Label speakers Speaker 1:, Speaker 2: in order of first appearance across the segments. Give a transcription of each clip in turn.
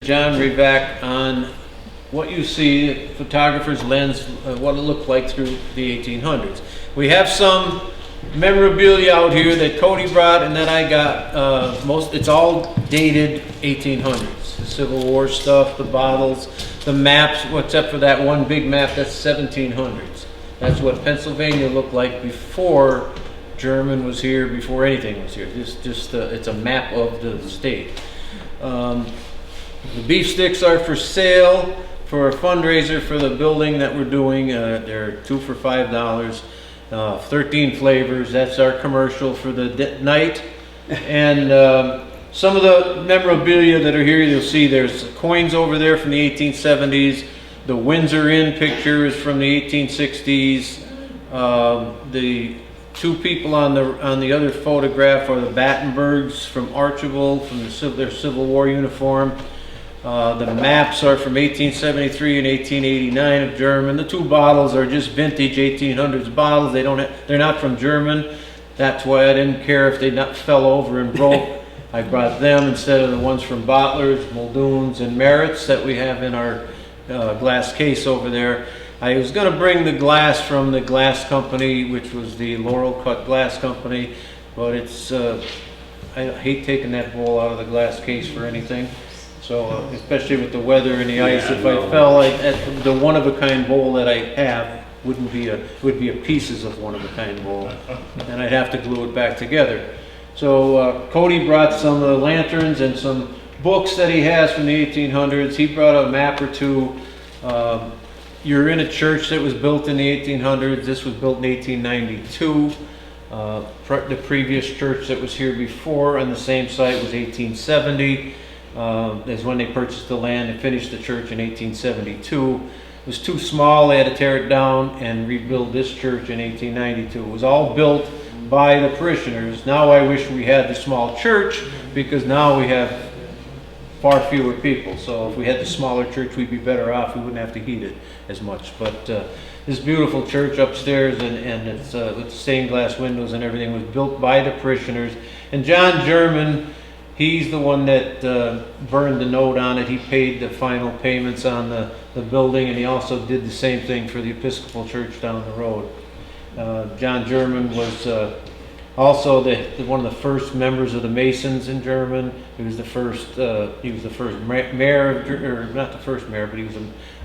Speaker 1: John Revak on what you see, photographer's lens, what it looked like through the 1800s. We have some memorabilia out here that Cody brought and that I got. It's all dated 1800s. The Civil War stuff, the bottles, the maps, except for that one big map, that's 1700s. That's what Pennsylvania looked like before German was here, before anything was here. It's a map of the state. The beef sticks are for sale for a fundraiser for the building that we're doing. They're 2 for $5. 13 flavors. That's our commercial for the night. And some of the memorabilia that are here, you'll see there's coins over there from the 1870s. The Windsor Inn picture is from the 1860s. The two people on the other photograph are the Battenbergs from Archibald, from their Civil War uniform. The maps are from 1873 and 1889 of German. The two bottles are just vintage 1800s bottles. They're not from German. That's why I didn't care if they fell over and broke. I brought them instead of the ones from Bottlers, Muldoons, and Merritt's that we have in our glass case over there. I was going to bring the glass from the glass company, which was the Laurel Cut Glass Company, but I hate taking that bowl out of the glass case for anything. So, especially with the weather and the ice, if I fell, the one-of-a-kind bowl that I have would be a pieces of one-of-a-kind bowl, and I'd have to glue it back together. So Cody brought some lanterns and some books that he has from the 1800s. He brought a map or two. You're in a church that was built in the 1800s. This was built in 1892. The previous church that was here before on the same site was 1870. Is when they purchased the land and finished the church in 1872. It was too small. They had to tear it down and rebuild this church in 1892. It was all built by the parishioners. Now I wish we had the small church, because now we have far fewer people. So if we had the smaller church, we'd be better off. We wouldn't have to heat it as much. But this beautiful church upstairs, and it's with stained glass windows and everything, was built by the parishioners. And John German, he's the one that burned the note on it. He paid the final payments on the building, and he also did the same thing for the Episcopal Church down the road. John German was also one of the first members of the Masons in German. He was the first mayor, or not the first mayor, but he was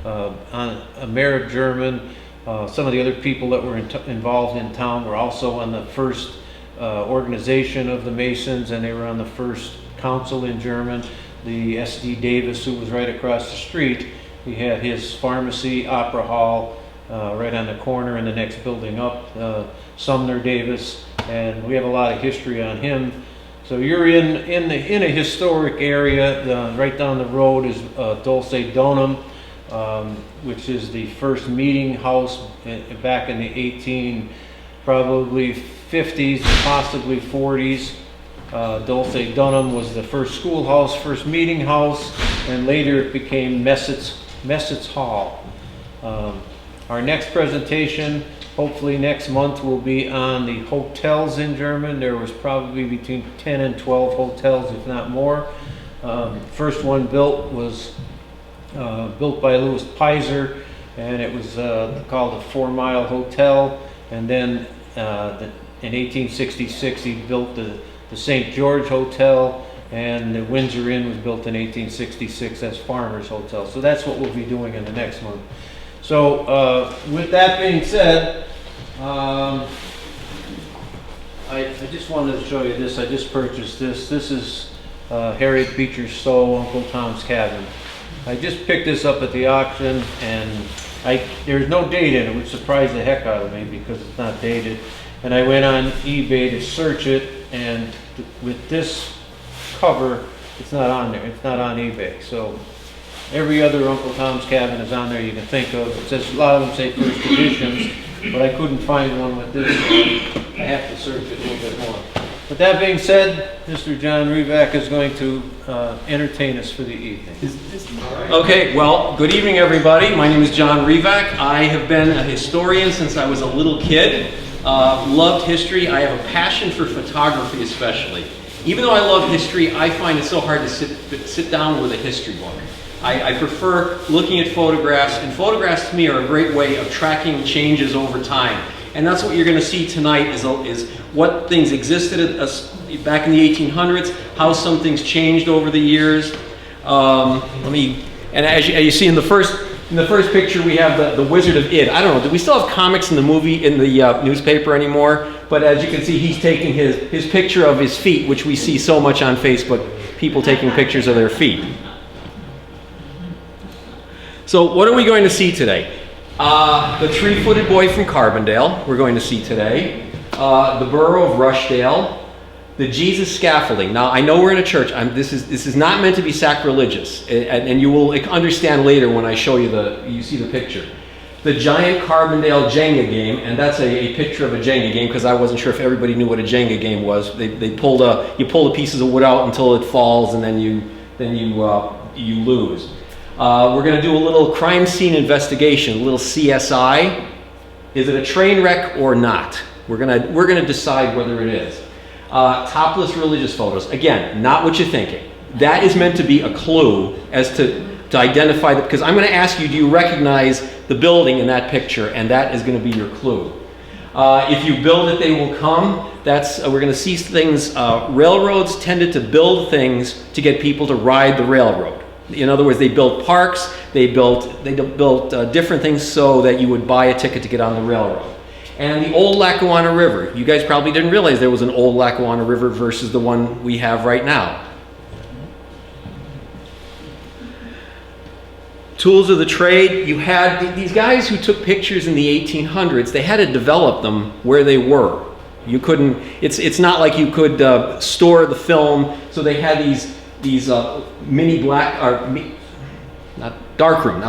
Speaker 1: a mayor of German. Some of the other people that were involved in town were also on the first organization of the Masons, and they were on the first council in German. The S.D. Davis, who was right across the street, he had his pharmacy, opera hall, right on the corner in the next building up, Sumner Davis, and we have a lot of history on him. So you're in a historic area. Right down the road is Dulce Donum, which is the first meeting house back in the probably 50s, possibly 40s. Dulce Donum was the first schoolhouse, first meeting house, and later it became Messett's Hall. Our next presentation, hopefully next month, will be on the hotels in German. There was probably between 10 and 12 hotels, if not more. First one built was built by Louis Pizer, and it was called the 4 Mile Hotel. And then in 1866, he built the St. George Hotel, and the Windsor Inn was built in 1866 as Farmers Hotel. So that's what we'll be doing in the next month. So with that being said, I just wanted to show you this. I just purchased this. This is Harriet Beecher's Stowe, Uncle Tom's Cabin. I just picked this up at the auction, and there's no date in it, which surprised the heck out of me because it's not dated. And I went on eBay to search it, and with this cover, it's not on there. It's not on eBay. So every other Uncle Tom's Cabin is on there you can think of. It says, a lot of them say first editions, but I couldn't find one with this. So I have to search it a little bit more. With that being said, Mr. John Revak is going to entertain us for the evening.
Speaker 2: Okay, well, good evening, everybody. My name is John Revak. I have been a historian since I was a little kid. Loved history. I have a passion for photography especially. Even though I love history, I find it so hard to sit down with a history book. I prefer looking at photographs, and photographs to me are a great way of tracking changes over time. And that's what you're going to see tonight is what things existed back in the 1800s, how some things changed over the years. And as you see in the first picture, we have the Wizard of Id. I don't know, do we still have comics in the newspaper anymore? But as you can see, he's taking his picture of his feet, which we see so much on Facebook, people taking pictures of their feet. So what are we going to see today? The Three-Footed Boy from Carbondale, we're going to see today. The Borough of Rushdale. The Jesus Scaffolding. Now, I know we're in a church. This is not meant to be sacrilegious, and you will understand later when I show you see the picture. The Giant Carbondale Jenga game, and that's a picture of a Jenga game because I wasn't sure if everybody knew what a Jenga game was. You pull the pieces of wood out until it falls, and then you lose. We're going to do a little crime scene investigation, a little CSI. Is it a train wreck or not? We're gonna decide whether it is. Topless religious photos. Again, not what you're thinking. That is meant to be a clue as to identify that, because I'm going to ask you, do you recognize the building in that picture? And that is going to be your clue. If you build it, they will come. We're going to see things. Railroads tended to build things to get people to ride the railroad. In other words, they built parks, they built different things so that you would buy a ticket to get on the railroad. And the old Lackawanna River. You guys probably didn't realize there was an old Lackawanna River versus the one we have right now. Tools of the trade. You had these guys who took pictures in the 1800s. They had to develop them where they were. You couldn't. It's not like you could store the film. So they had these mini darkroom.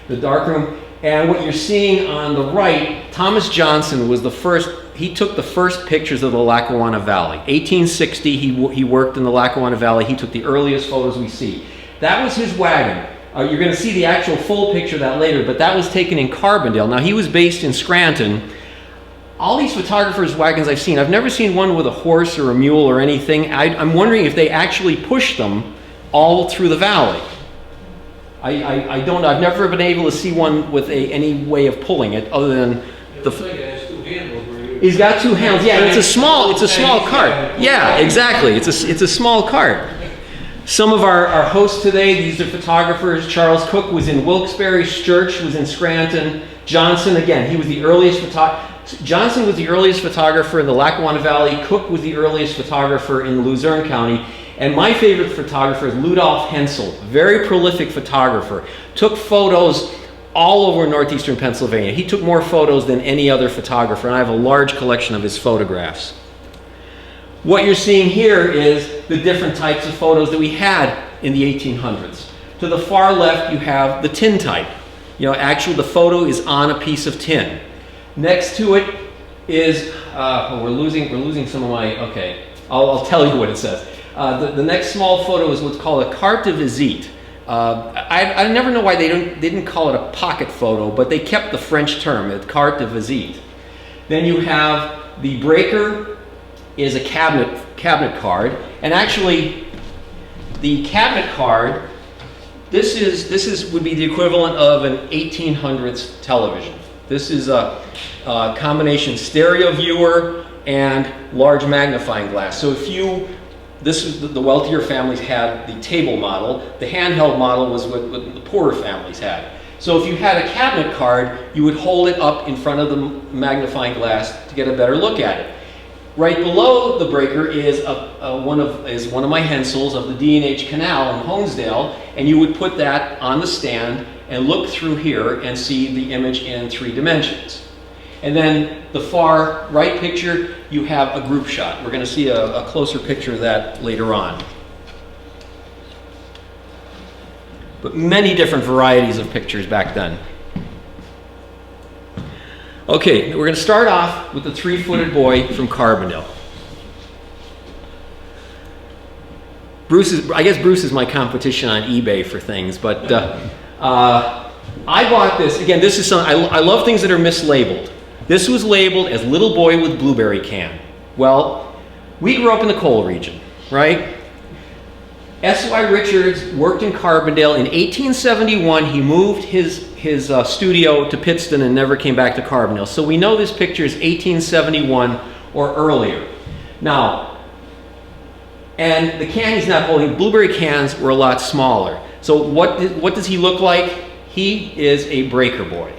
Speaker 2: The darkroom. And what you're seeing on the right, Thomas Johnson was the first. He took the first pictures of the Lackawanna Valley. 1860. He worked in the Lackawanna Valley. He took the earliest photos we see. That was his wagon. You're going to see the actual full picture of that later, but that was taken in Carbondale. Now, he was based in Scranton. All these photographers' wagons I've seen, I've never seen one with a horse or a mule or anything. I'm wondering if they actually pushed them all through the valley. I don't know. I've never been able to see one with any way of pulling it other than the... He's got two handles. Yeah, and it's a small cart. Yeah, exactly. It's a small cart. Some of our hosts today, these are photographers. Charles Cook was in Wilkes-Barre. Sturch was in Scranton. Johnson, again, he was the earliest Johnson was the earliest photographer in the Lackawanna Valley. Cook was the earliest photographer in Luzerne County. And my favorite photographer is Ludolf Hensel, very prolific photographer. Took photos all over northeastern Pennsylvania. He took more photos than any other photographer, and I have a large collection of his photographs. What you're seeing here is the different types of photos that we had in the 1800s. To the far left, you have the tin type. Actually, the photo is on a piece of tin. Next to it is, we're losing some of my, okay, I'll tell you what it says. The next small photo is what's called a carte de visite. I never know why they didn't call it a pocket photo, but they kept the French term, a carte de visite. Then you have the breaker is a cabinet card, and actually the cabinet card, this would be the equivalent of an 1800s television. This is a combination stereo viewer and large magnifying glass. So this is the wealthier families had the table model. The handheld model was what the poorer families had. So if you had a cabinet card, you would hold it up in front of the magnifying glass to get a better look at it. Right below the breaker is one of my Hensels of the D&H Canal in Honesdale, and you would put that on the stand and look through here and see the image in 3 dimensions. And then the far right picture, you have a group shot. We're going to see a closer picture of that later on. But many different varieties of pictures back then. Okay, we're going to start off with the Three-Footed Boy from Carbondale. I guess Bruce is my competition on eBay for things, but I bought this. Again, this is something, I love things that are mislabeled. This was labeled as Little Boy with Blueberry Can. Well, we grew up in the coal region, right? S.Y. Richards worked in Carbondale. In 1871, he moved his studio to Pittston and never came back to Carbondale. So we know this picture is 1871 or earlier. Now, and the can he's not holding, blueberry cans were a lot smaller. So what does he look like? He is a breaker boy.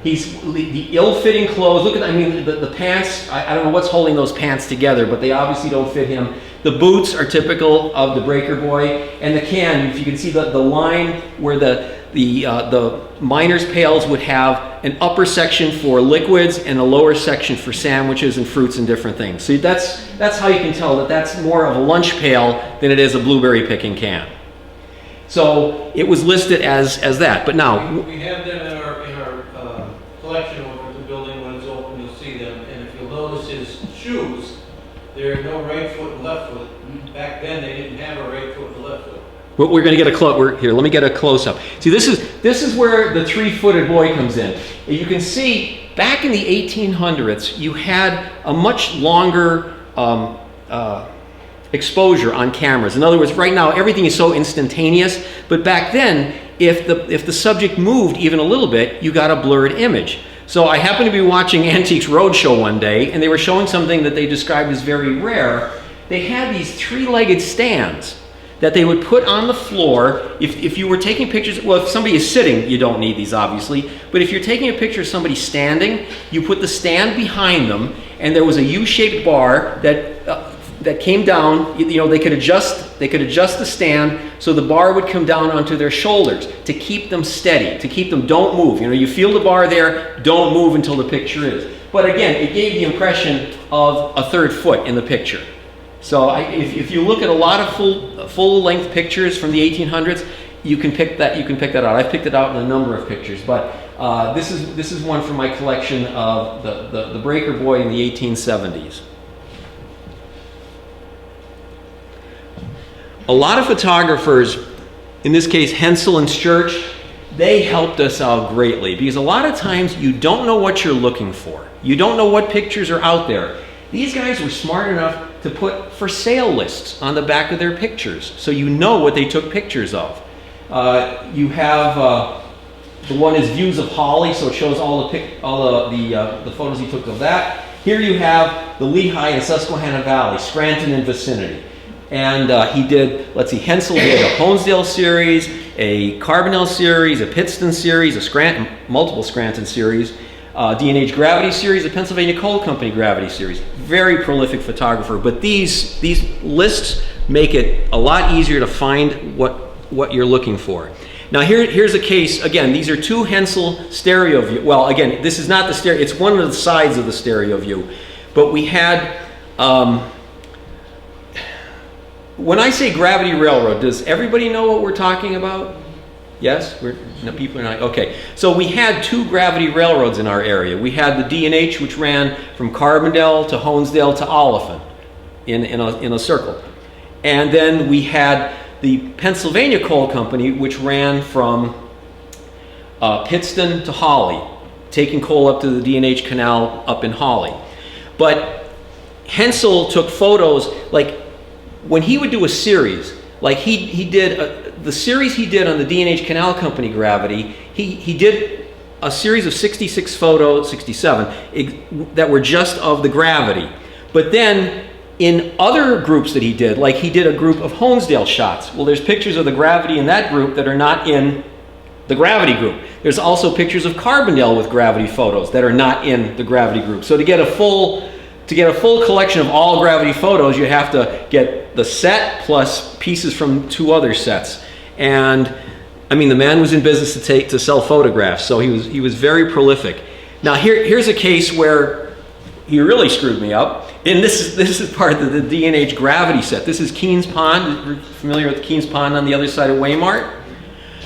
Speaker 2: He's the ill-fitting clothes. Look at, I mean, the pants, I don't know what's holding those pants together, but they obviously don't fit him. The boots are typical of the breaker boy. And the can, if you can see the line where the miner's pails would have an upper section for liquids and a lower section for sandwiches and fruits and different things. So that's how you can tell that that's more of a lunch pail than it is a blueberry picking can. So it was listed as that. But now
Speaker 1: we have them in our collection over at the building. When it's open, you'll see them. And if you'll notice his shoes, there are no right foot and left foot. Back then, they didn't have a right foot and left foot.
Speaker 2: Well, we're going to get a close. Here, let me get a close up. See, this is where the three-footed boy comes in. You can see back in the 1800s, you had a much longer exposure on cameras. In other words, right now everything is so instantaneous, but back then, if the subject moved even a little bit, you got a blurred image. So I happened to be watching Antiques Roadshow one day, and they were showing something that they described as very rare. They had these three-legged stands that they would put on the floor. If you were taking pictures, well, if somebody is sitting, you don't need these obviously, but if you're taking a picture of somebody standing, you put the stand behind them, and there was a U-shaped bar that came down. You know, they could adjust the stand so the bar would come down onto their shoulders to keep them steady, to keep them, don't move. You know, you feel the bar there, don't move until the picture is. But again, it gave the impression of a third foot in the picture. So if you look at a lot of full-length pictures from the 1800s, you can pick that out. I've picked it out in a number of pictures, but this is one from my collection of the breaker boy in the 1870s. A lot of photographers, in this case Hensel and Church, they helped us out greatly, because a lot of times you don't know what you're looking for. You don't know what pictures are out there. These guys were smart enough to put for sale lists on the back of their pictures, so you know what they took pictures of. You have the one is views of Holly, so it shows all the photos he took of that. Here you have the Lehigh and Susquehanna Valley, Scranton and vicinity. And he did, let's see, Hensel did a Honesdale series, a Carbondale series, a Pittston series, multiple Scranton series, D&H Gravity series, a Pennsylvania Coal Company Gravity series. Very prolific photographer, but these lists make it a lot easier to find what you're looking for. Now here's a case, again, these are two Hensel stereo view. Well, again, this is not the stereo, it's one of the sides of the stereo view. But we had, when I say gravity railroad, does everybody know what we're talking about? Yes? No, people are not. Okay. So we had two gravity railroads in our area. We had the D&H, which ran from Carbondale to Honesdale to Oliphant in a circle. And then we had the Pennsylvania Coal Company, which ran from Pittston to Holly, taking coal up to the D&H Canal up in Holly. But Hensel took photos, like when he would do a series, like he did the series he did on the D&H Canal Company gravity, he did a series of 66 photos, 67, that were just of the gravity. But then in other groups that he did, like he did a group of Honesdale shots. Well, there's pictures of the gravity in that group that are not in the gravity group. There's also pictures of Carbondale with gravity photos that are not in the gravity group. So to get a full collection of all gravity photos, you have to get the set plus pieces from two other sets. And I mean, the man was in business to sell photographs, so he was very prolific. Now here's a case where he really screwed me up. And this is part of the D&H gravity set. This is Keen's Pond. You're familiar with Keen's Pond on the other side of Waymart?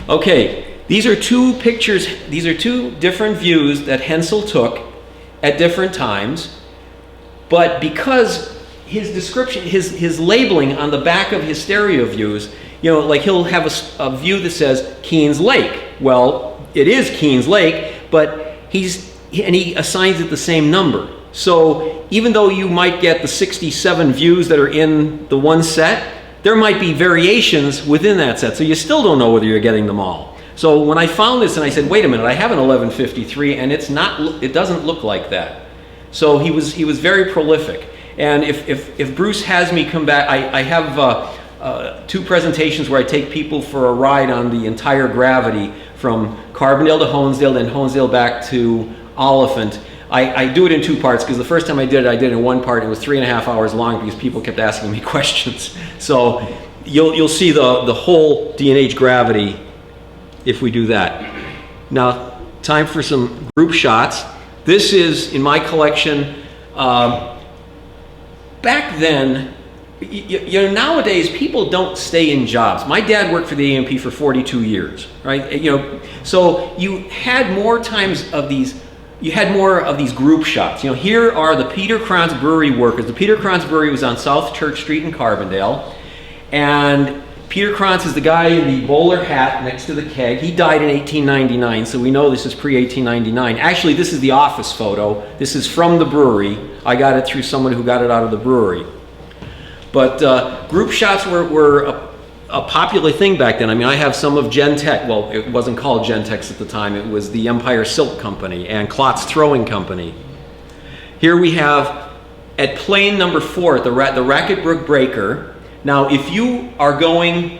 Speaker 2: Okay, these are two pictures. These are two different views that Hensel took at different times. But because his description, his labeling on the back of his stereo views, you know, like he'll have a view that says Keen's Lake. Well, it is Keen's Lake, but he assigns it the same number. So even though you might get the 67 views that are in the one set, there might be variations within that set. So you still don't know whether you're getting them all. So when I found this and I said, wait a minute, I have an 1153 and it doesn't look like that. So he was very prolific. And if Bruce has me come back, I have 2 presentations where I take people for a ride on the entire gravity from Carbondale to Honesdale, then Honesdale back to Oliphant. I do it in 2 parts because the first time I did it in 1 part. And it was 3.5 hours long because people kept asking me questions. So you'll see the whole D&H gravity if we do that. Now, time for some group shots. This is in my collection. Back then, nowadays people don't stay in jobs. My dad worked for the AMP for 42 years, right? So you had more times of these. You had more of these group shots. Here are the Peter Kranz Brewery workers. The Peter Kranz Brewery was on South Church Street in Carbondale, and Peter Kranz is the guy in the bowler hat next to the keg. He died in 1899, so we know this is pre-1899. Actually, this is the office photo. This is from the brewery. I got it through someone who got it out of the brewery. But group shots were a popular thing back then. I mean, I have some of Gentech. Well, it wasn't called Gentex at the time. It was the Empire Silk Company and Klotz Throwing Company. Here we have at plane number 4 at the Racket Brook Breaker. Now, if you are going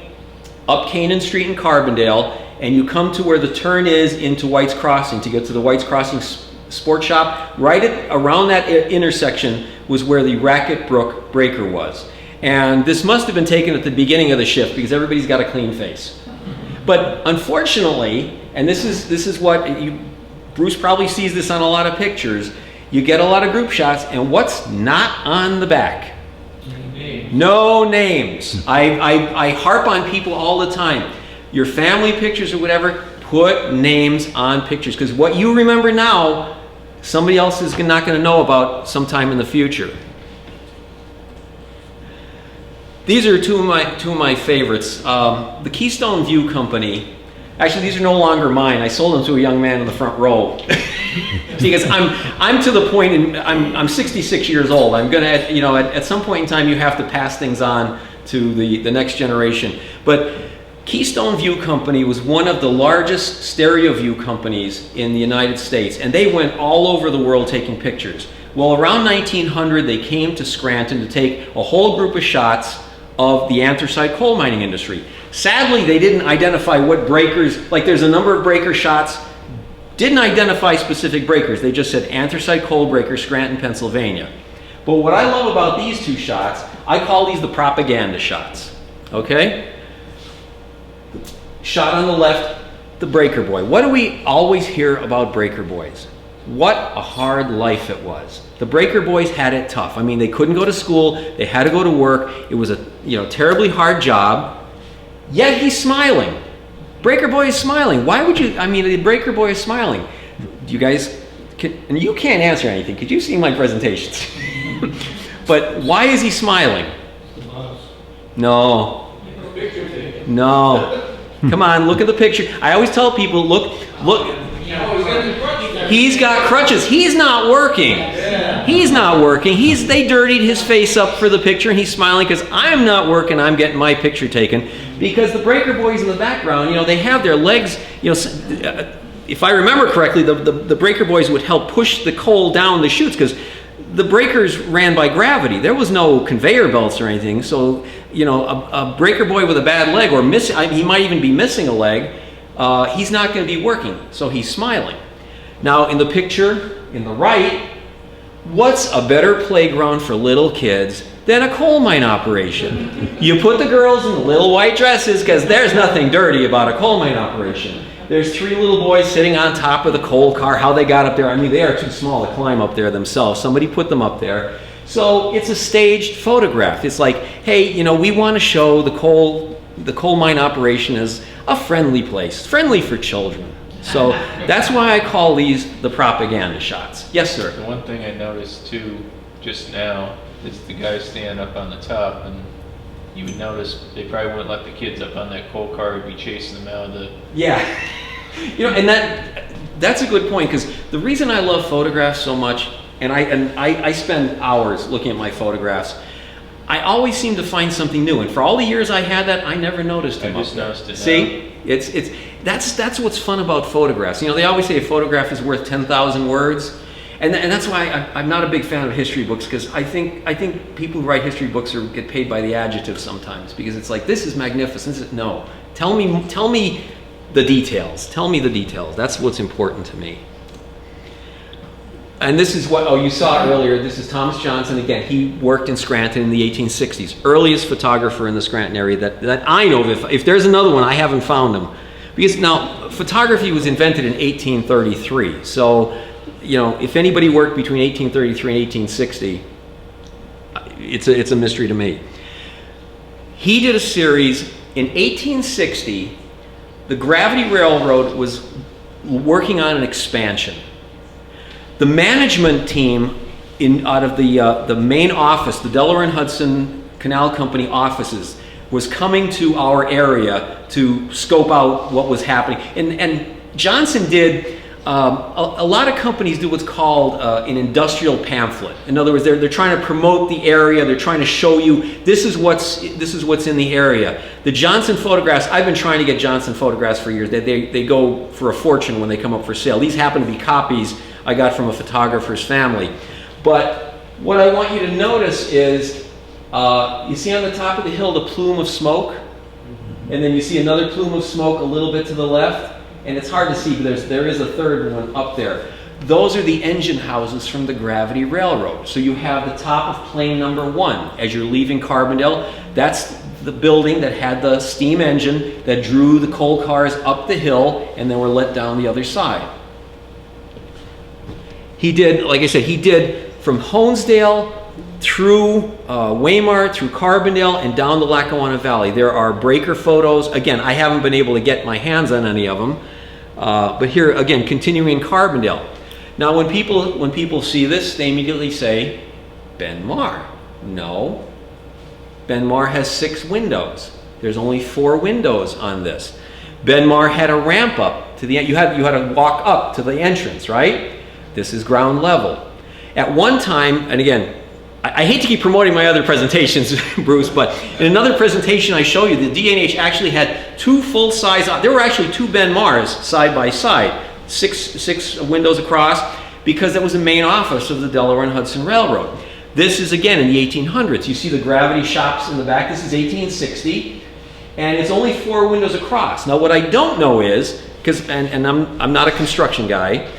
Speaker 2: up Canaan Street in Carbondale and you come to where the turn is into White's Crossing to get to the White's Crossing Sport Shop, around that intersection was where the Racket Brook Breaker was. And this must have been taken at the beginning of the shift because everybody's got a clean face. But unfortunately, and this is what Bruce probably sees this on a lot of pictures, you get a lot of group shots, and what's not on the back? No names. I harp on people all the time. Your family pictures or whatever, put names on pictures, because what you remember now, somebody else is not going to know about sometime in the future. These are two of my favorites. The Keystone View Company. Actually, these are no longer mine. I sold them to a young man in the front row. Because I'm to the point, I'm 66 years old. I'm gonna, at some point in time, you have to pass things on to the next generation. But Keystone View Company was one of the largest stereo view companies in the United States, and they went all over the world taking pictures. Well, around 1900, they came to Scranton to take a whole group of shots of the anthracite coal mining industry. Sadly, they didn't identify what breakers, like there's a number of breaker shots, didn't identify specific breakers. They just said anthracite coal breaker, Scranton, Pennsylvania. But what I love about these 2 shots, I call these the propaganda shots, okay? Shot on the left, the breaker boy. What do we always hear about breaker boys? What a hard life it was. The breaker boys had it tough. I mean, they couldn't go to school, they had to go to work. It was a terribly hard job, yet he's smiling. Breaker boy is smiling. Why would you, the breaker boy is smiling. You guys, and you can't answer anything because you've seen my presentations. But why is he smiling? No. No. Come on, look at the picture. I always tell people, look. He's got crutches. He's not working. He's not working. They dirtied his face up for the picture, and he's smiling because I'm not working. I'm getting my picture taken. Because the breaker boys in the background, they have their legs. If I remember correctly, the breaker boys would help push the coal down the chutes because the breakers ran by gravity. There was no conveyor belts or anything. So a breaker boy with a bad leg, or he might even be missing a leg. He's not going to be working, so he's smiling. Now, in the picture, in the right, what's a better playground for little kids than a coal mine operation? You put the girls in the little white dresses, because there's nothing dirty about a coal mine operation. There's 3 little boys sitting on top of the coal car. How they got up there, they are too small to climb up there themselves. Somebody put them up there. So it's a staged photograph. It's like, hey, we want to show the coal mine operation as a friendly place, friendly for children. So that's why I call these the propaganda shots. Yes, sir?
Speaker 3: The one thing I noticed too just now is the guys stand up on the top, and you would notice they probably wouldn't let the kids up on that coal car. Would be chasing them out of the...
Speaker 2: Yeah. And that's a good point, because the reason I love photographs so much, and I spend hours looking at my photographs. I always seem to find something new, and for all the years I had that, I never noticed him.
Speaker 3: I just noticed it.
Speaker 2: See, that's what's fun about photographs. You know, they always say a photograph is worth 10,000 words, and that's why I'm not a big fan of history books, because I think people who write history books get paid by the adjective sometimes, because it's like, this is magnificent. No, tell me the details. Tell me the details. That's what's important to me. And this is what, you saw earlier, this is Thomas Johnson. Again, he worked in Scranton in the 1860s. Earliest photographer in the Scranton area that I know of. If there's another one, I haven't found him. Because now, photography was invented in 1833. So, you know, if anybody worked between 1833 and 1860, it's a mystery to me. He did a series in 1860. The Gravity Railroad was working on an expansion. The management team out of the main office, the Delaware and Hudson Canal Company offices, was coming to our area to scope out what was happening. And Johnson did, a lot of companies do what's called an industrial pamphlet. In other words, they're trying to promote the area, they're trying to show you this is what's in the area. The Johnson photographs, I've been trying to get Johnson photographs for years. They go for a fortune when they come up for sale. These happen to be copies I got from a photographer's family. But what I want you to notice is, you see on the top of the hill the plume of smoke? And then you see another plume of smoke a little bit to the left? And it's hard to see, but there is a third one up there. Those are the engine houses from the Gravity Railroad. So you have the top of plane number 1 as you're leaving Carbondale. That's the building that had the steam engine that drew the coal cars up the hill and then were let down the other side. He did, like I said, he did from Honesdale through Waymart, through Carbondale, and down the Lackawanna Valley. There are breaker photos. Again, I haven't been able to get my hands on any of them. But here, again, continuing in Carbondale. Now, when people see this, they immediately say, Ben Mar. No. Ben Mar has 6 windows. There's only 4 windows on this. Ben Mar had a ramp up to the end. You had to walk up to the entrance, right? This is ground level. At one time, and again, I hate to keep promoting my other presentations, Bruce, but in another presentation I show you, the D&H actually had 2 full-size, there were actually 2 Ben Mars side by side, 6 windows across, because that was the main office of the Delaware and Hudson Railroad. This is, again, in the 1800s. You see the gravity shops in the back. This is 1860, and it's only 4 windows across. Now, what I don't know is, and I'm not a construction guy,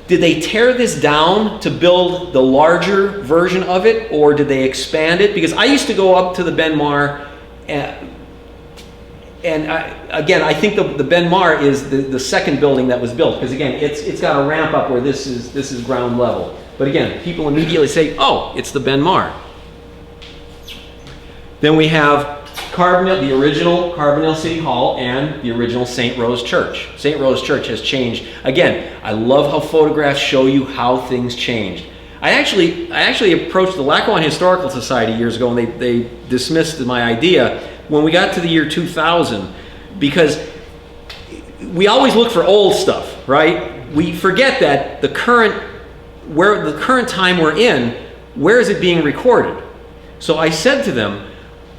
Speaker 2: did they tear this down to build the larger version of it, or did they expand it? Because I used to go up to the Ben Mar, again, I think the Ben Mar is the second building that was built, because again, it's got a ramp up where this is ground level. But again, people immediately say, oh, it's the Ben Mar. Then we have Carbondale, the original Carbondale City Hall, and the original St. Rose Church. St. Rose Church has changed. Again, I love how photographs show you how things changed. I actually approached the Lackawanna Historical Society years ago, and they dismissed my idea when we got to the year 2000, because we always look for old stuff, right? We forget that the current time we're in, where is it being recorded? So I said to them,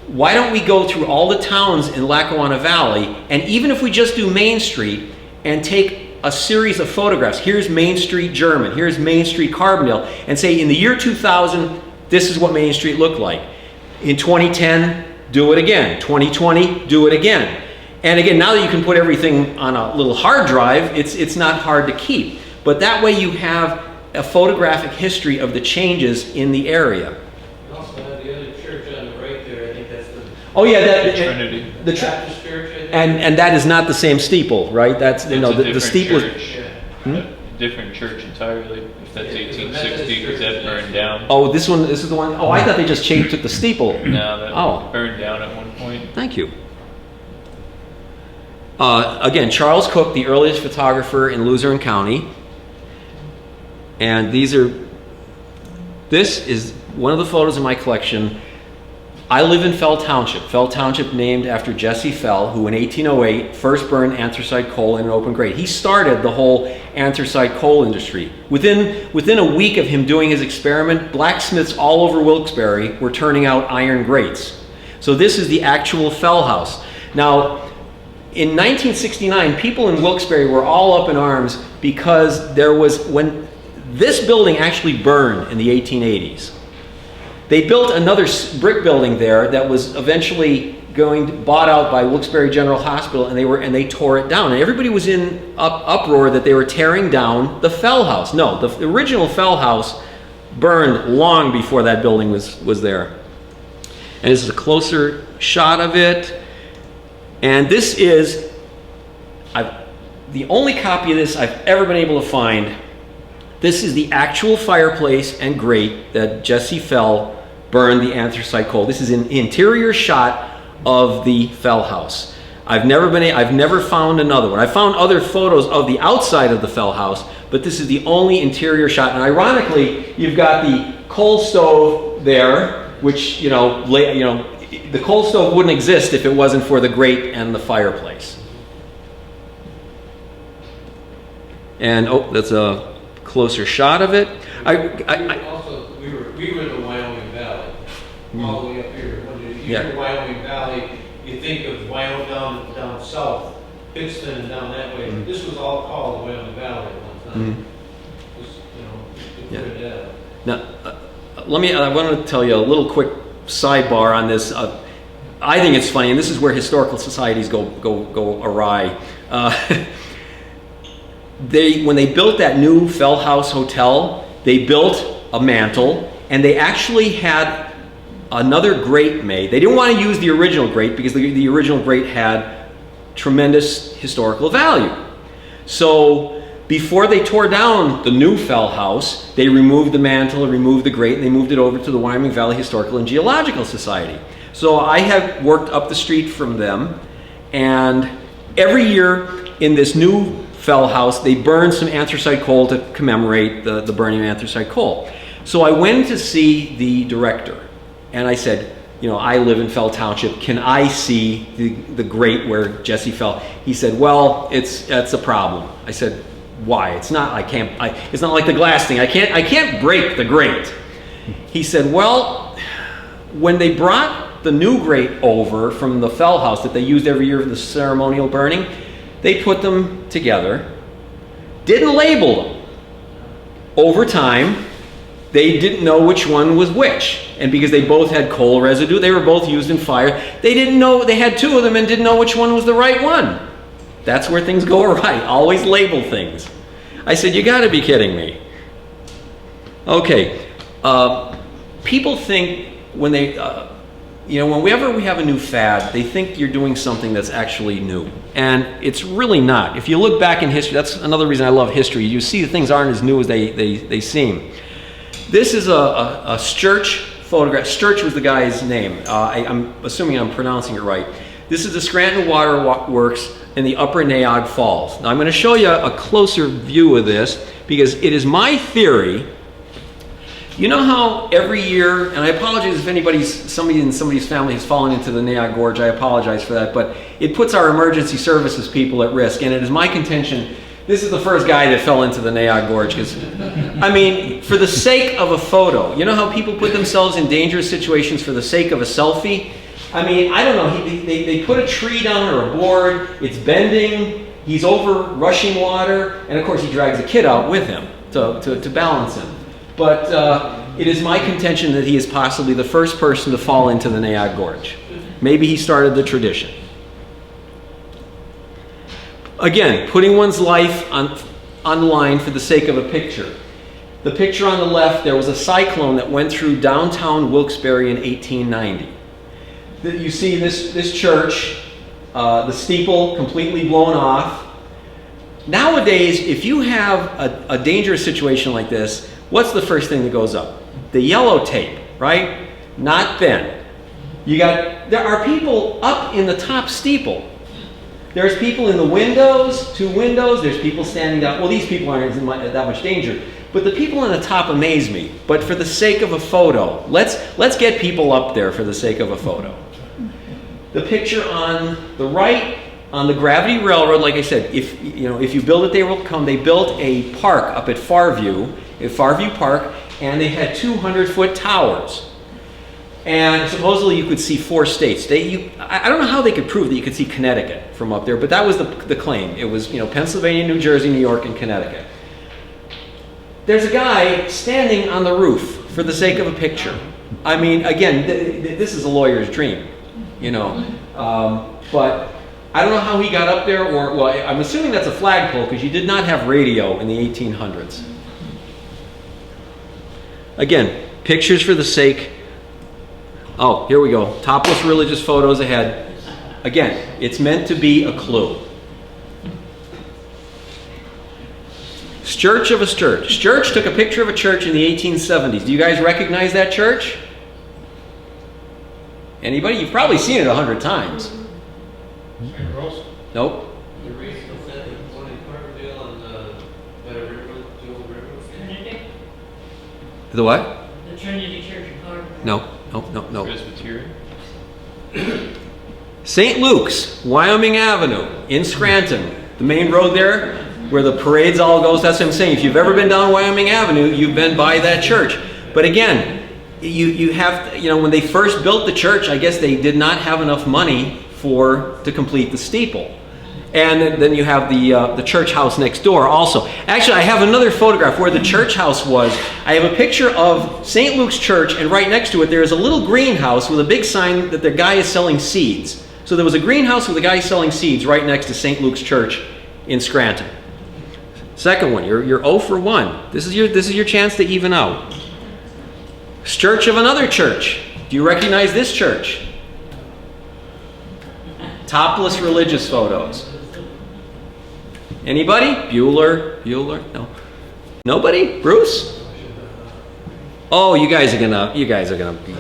Speaker 2: why don't we go through all the towns in Lackawanna Valley, and even if we just do Main Street and take a series of photographs, here's Main Street German, here's Main Street Carbondale, and say in the year 2000, this is what Main Street looked like. In 2010, do it again. 2020, do it again. And again, now that you can put everything on a little hard drive, it's not hard to keep. But that way you have a photographic history of the changes in the area.
Speaker 1: You also have the other church on the right there. I think that's the
Speaker 2: Oh yeah,
Speaker 3: the Trinity.
Speaker 2: The
Speaker 1: Baptist church. I think.
Speaker 2: and that is not the same steeple, right? That's the steeple.
Speaker 3: Church. A different church entirely. If that's 1860, because that burned down.
Speaker 2: Oh, this is the one. Oh, I thought they just took the steeple.
Speaker 3: No, that burned down at one point.
Speaker 2: Thank you. Again, Charles Cook, the earliest photographer in Luzerne County. And this is one of the photos in my collection. I live in Fell Township. Fell Township named after Jesse Fell, who in 1808 first burned anthracite coal in an open grate. He started the whole anthracite coal industry. Within a week of him doing his experiment, blacksmiths all over Wilkes-Barre were turning out iron grates. So this is the actual Fell house. Now, in 1969, people in Wilkes-Barre were all up in arms because when this building actually burned in the 1880s. They built another brick building there that was eventually bought out by Wilkes-Barre General Hospital, and they tore it down. And everybody was in uproar that they were tearing down the Fell house. No, the original Fell house burned long before that building was there. And this is a closer shot of it. And this is the only copy of this I've ever been able to find. This is the actual fireplace and grate that Jesse Fell burned the anthracite coal. This is an interior shot of the Fell house. I've never found another one. I found other photos of the outside of the Fell house, but this is the only interior shot. And ironically, you've got the coal stove there, which the coal stove wouldn't exist if it wasn't for the grate and the fireplace. And that's a closer shot of it.
Speaker 1: We were in the Wyoming Valley, all the way up here. When you hear Wyoming Valley, you think of Wyoming down south, Pittston and down that way. This was all called the Wyoming Valley at one time.
Speaker 2: Now, I want to tell you a little quick sidebar on this. I think it's funny, and this is where historical societies go awry. When they built that new Fell House Hotel, they built a mantle, and they actually had another grate made. They didn't want to use the original grate because the original grate had tremendous historical value. So before they tore down the new Fell House, they removed the mantle, removed the grate, and they moved it over to the Wyoming Valley Historical and Geological Society. So I have worked up the street from them, and every year in this new Fell house, they burned some anthracite coal to commemorate the burning of anthracite coal. So I went to see the director, and I said, I live in Fell Township. Can I see the grate where Jesse Fell? He said, well, that's a problem. I said, why? It's not like the glass thing. I can't break the grate. He said, well, when they brought the new grate over from the Fell house that they used every year for the ceremonial burning, they put them together, didn't label them. Over time, they didn't know which one was which. And because they both had coal residue, they were both used in fire, they didn't know, they had two of them and didn't know which one was the right one. That's where things go awry. Always label things. I said, you gotta be kidding me. Okay, people think whenever we have a new fad, they think you're doing something that's actually new. And it's really not. If you look back in history, that's another reason I love history. You see things aren't as new as they seem. This is a Sturch photograph. Sturch was the guy's name. I'm assuming I'm pronouncing it right. This is the Scranton Water Works in the Upper Naog Falls. Now I'm going to show you a closer view of this because it is my theory. You know how every year, and I apologize if somebody in somebody's family has fallen into the Naog Gorge, I apologize for that, but it puts our emergency services people at risk, and it is my contention, this is the first guy that fell into the Naog Gorge, because, for the sake of a photo, you know how people put themselves in dangerous situations for the sake of a selfie? I don't know, they put a tree down or a board, it's bending, he's over rushing water, and of course he drags a kid out with him to balance him. But it is my contention that he is possibly the first person to fall into the Naog Gorge. Maybe he started the tradition. Again, putting one's life on the line for the sake of a picture. The picture on the left, there was a cyclone that went through downtown Wilkes-Barre in 1890. You see this church, the steeple completely blown off. Nowadays, if you have a dangerous situation like this, what's the first thing that goes up? The yellow tape, right? Not then. There are people up in the top steeple. There's people in the windows, 2 windows, there's people standing down. Well, these people aren't in that much danger. But the people on the top amaze me. But for the sake of a photo, let's get people up there for the sake of a photo. The picture on the right, on the Gravity Railroad, like I said, if you build it, they will come. They built a park up at Farview Park, and they had 200-foot towers. And supposedly you could see 4 states. I don't know how they could prove that you could see Connecticut from up there, but that was the claim. It was Pennsylvania, New Jersey, New York, and Connecticut. There's a guy standing on the roof for the sake of a picture. I mean, again, this is a lawyer's dream, but I don't know how he got up there, well, I'm assuming that's a flagpole because you did not have radio in the 1800s. Again, pictures for the sake. Oh, here we go. Topless religious photos ahead. Again, it's meant to be a clue. Church of a church. Church took a picture of a church in the 1870s. Do you guys recognize that church? Anybody? You've probably seen it 100 times. Nope. The what?
Speaker 4: The Trinity Church in Carver.
Speaker 2: No.
Speaker 3: Presbyterian?
Speaker 2: St. Luke's, Wyoming Avenue in Scranton. The main road there where the parades all goes. That's what I'm saying. If you've ever been down Wyoming Avenue, you've been by that church. But again, you have, when they first built the church, I guess they did not have enough money to complete the steeple. And then you have the church house next door also. Actually, I have another photograph where the church house was. I have a picture of St. Luke's Church, and right next to it there is a little greenhouse with a big sign that the guy is selling seeds. So there was a greenhouse with a guy selling seeds right next to St. Luke's Church in Scranton. Second one, you're 0 for 1. This is your chance to even out. Church of another church. Do you recognize this church? Topless religious photos. Anybody? Bueller? No. Nobody? Bruce? Oh, you guys are gonna be.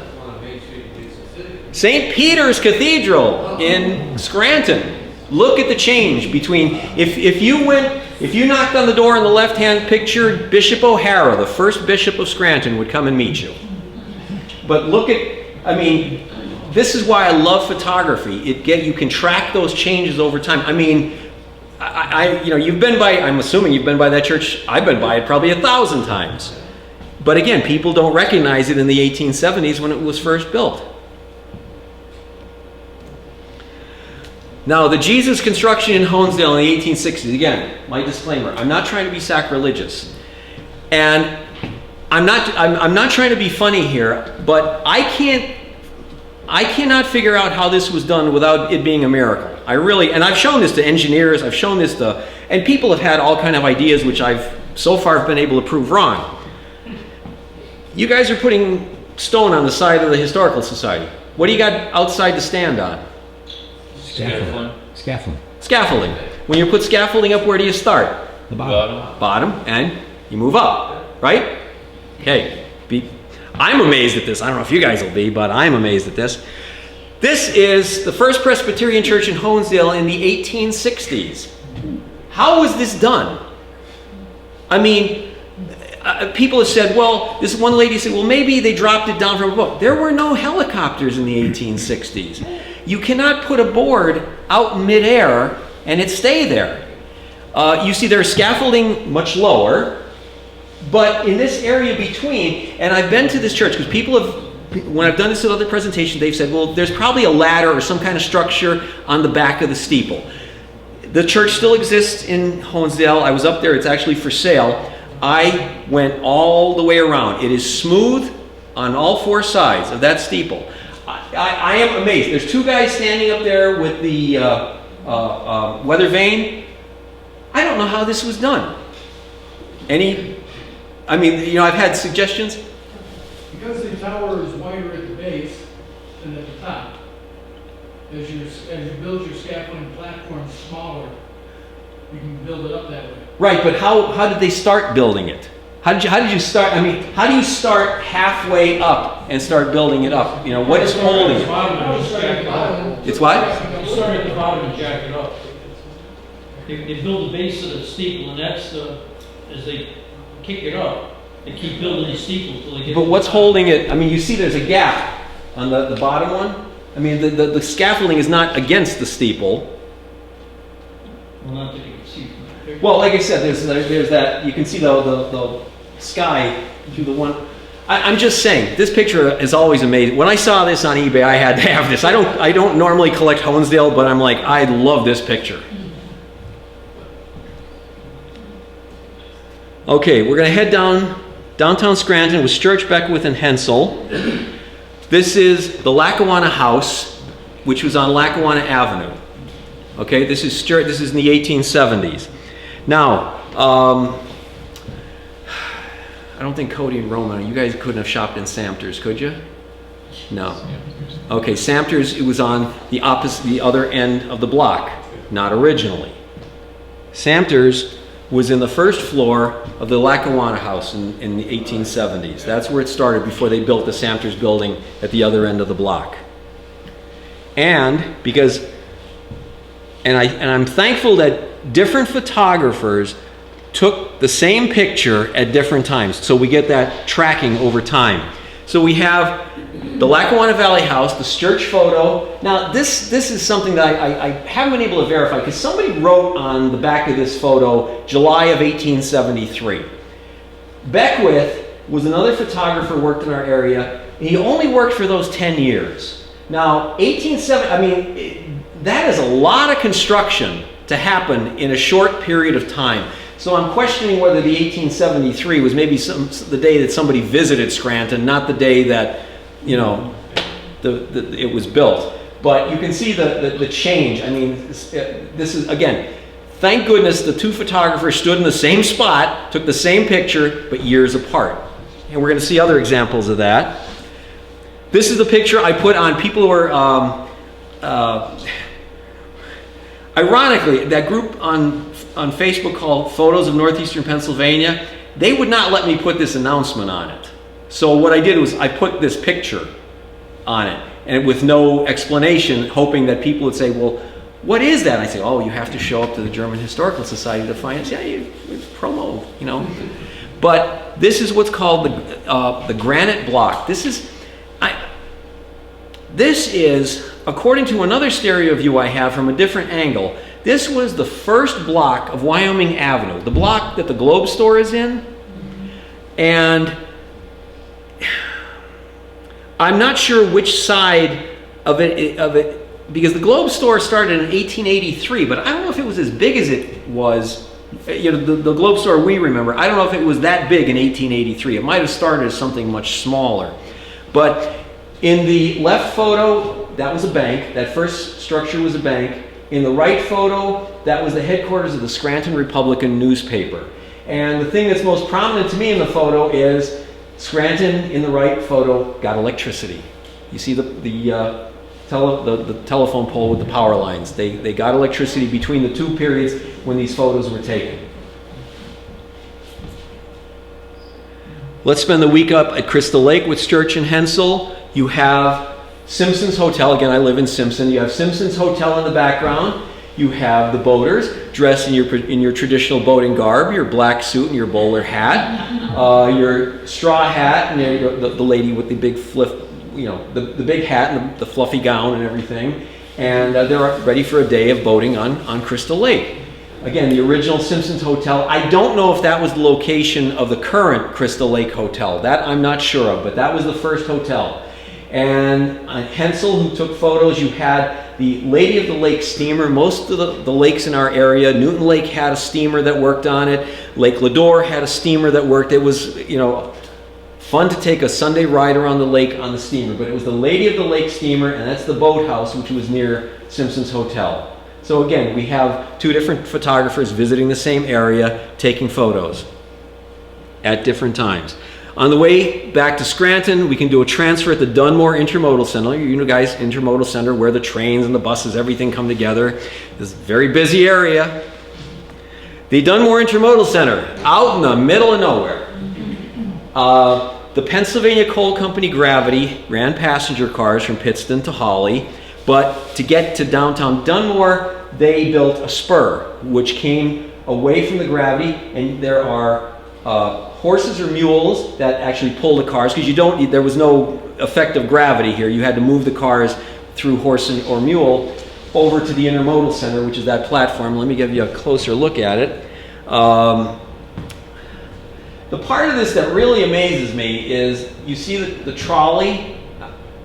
Speaker 2: St. Peter's Cathedral in Scranton. Look at the change between if you knocked on the door in the left-hand picture, Bishop O'Hara, the first bishop of Scranton, would come and meet you. But look at, this is why I love photography. You can track those changes over time. You've been by, I'm assuming you've been by that church. I've been by it probably 1,000 times. But again, people don't recognize it in the 1870s when it was first built. Now, the Jesus construction in Honesdale in the 1860s, again, my disclaimer, I'm not trying to be sacrilegious. And I'm not trying to be funny here, but I cannot figure out how this was done without it being a miracle. And I've shown this to engineers, and people have had all kind of ideas which I've so far been able to prove wrong. You guys are putting stone on the side of the Historical Society. What do you got outside to stand on? Scaffolding. When you put scaffolding up, where do you start?
Speaker 5: The bottom.
Speaker 2: Bottom, and you move up, right? Okay. I'm amazed at this. I don't know if you guys will be, but I'm amazed at this. This is the first Presbyterian church in Honesdale in the 1860s. How was this done? People have said, this one lady said, maybe they dropped it down from above. There were no helicopters in the 1860s. You cannot put a board out in midair and it stay there. You see there's scaffolding much lower, but in this area between, and I've been to this church because people have, when I've done this at other presentations, they've said, there's probably a ladder or some kind of structure on the back of the steeple. The church still exists in Honesdale. I was up there. It's actually for sale. I went all the way around. It is smooth on all 4 sides of that steeple. I am amazed. There's 2 guys standing up there with the weather vane. I don't know how this was done. I've had suggestions.
Speaker 6: Because the tower is wider at the base than at the top, as you build your scaffolding platform smaller, you can build it up that way.
Speaker 2: Right, but how did they start building it? How did you start? How do you start halfway up and start building it up? What is holding it? It's what?
Speaker 6: You start at the bottom and jack it up.
Speaker 4: They build the base of the steeple, and that's as they
Speaker 5: kick it up and keep building these steeples till they get.
Speaker 2: But what's holding it, I mean, you see there's a gap on the bottom one. I mean, the scaffolding is not against the steeple.
Speaker 5: Well, not that you can see from the picture.
Speaker 2: Well, like I said, there's that, you can see the sky through the one. I'm just saying, this picture is always amazing. When I saw this on eBay, I had to have this. I don't normally collect Honesdale, but I'm like, I love this picture. Okay, we're going to head downtown Scranton with Sturch, Beckwith, and Hensel. This is the Lackawanna House, which was on Lackawanna Avenue. Okay, this is in the 1870s. Now, I don't think Cody and Roman, you guys couldn't have shopped in Samter's, could you? No. Okay, Samter's, it was on the other end of the block, not originally. Samter's was in the first floor of the Lackawanna House in the 1870s. That's where it started before they built the Samter's building at the other end of the block. And I'm thankful that different photographers took the same picture at different times, so we get that tracking over time. So we have the Lackawanna Valley House, the Sturch photo. Now this is something that I haven't been able to verify because somebody wrote on the back of this photo, July of 1873. Beckwith was another photographer, worked in our area. He only worked for those 10 years. Now 1870, I mean, that is a lot of construction to happen in a short period of time. So I'm questioning whether the 1873 was maybe the day that somebody visited Scranton, not the day that, you know, it was built. But you can see the change. I mean, this is, again, thank goodness the two photographers stood in the same spot, took the same picture, but years apart. And we're going to see other examples of that. This is the picture I put on people who are, ironically, that group on Facebook called Photos of Northeastern Pennsylvania, they would not let me put this announcement on it. So what I did was I put this picture on it, and with no explanation, hoping that people would say, well, what is that? And I say, oh, you have to show up to the German Historical Society to find it. Yeah, it's promo, you know. But this is what's called the granite block. This is, according to another stereo view I have from a different angle, this was the first block of Wyoming Avenue, the block that the Globe store is in. And I'm not sure which side of it, because the Globe store started in 1883, but I don't know if it was as big as it was. You know, the Globe store we remember, I don't know if it was that big in 1883. It might have started as something much smaller. But in the left photo, that was a bank. That first structure was a bank. In the right photo, that was the headquarters of the Scranton Republican newspaper. And the thing that's most prominent to me in the photo is Scranton, in the right photo, got electricity. You see the telephone pole with the power lines. They got electricity between the two periods when these photos were taken. Let's spend the week up at Crystal Lake with Sturch and Hensel. You have Simpson's Hotel. Again, I live in Simpson. You have Simpson's Hotel in the background. You have the boaters dressed in your traditional boating garb, your black suit and your bowler hat, your straw hat, and the lady with the big the big hat and the fluffy gown and everything. And they're ready for a day of boating on Crystal Lake. Again, the original Simpson's Hotel. I don't know if that was the location of the current Crystal Lake Hotel. That I'm not sure of, but that was the first hotel. And Hensel, who took photos, you had the Lady of the Lake steamer. Most of the lakes in our area, Newton Lake had a steamer that worked on it. Lake Ladore had a steamer that worked. It was, you know, fun to take a Sunday ride around the lake on the steamer. But it was the Lady of the Lake steamer, and that's the boathouse, which was near Simpson's Hotel. So again, we have two different photographers visiting the same area, taking photos at different times. On the way back to Scranton, we can do a transfer at the Dunmore Intermodal Center. You know, guys, Intermodal Center, where the trains and the buses, everything come together. This very busy area. The Dunmore Intermodal Center, out in the middle of nowhere. The Pennsylvania Coal Company Gravity ran passenger cars from Pittston to Hawley, but to get to downtown Dunmore, they built a spur, which came away from the Gravity, and there are horses or mules that actually pull the cars, because there was no effective gravity here. You had to move the cars through horse or mule over to the intermodal center, which is that platform. Let me give you a closer look at it. The part of this that really amazes me is you see the trolley.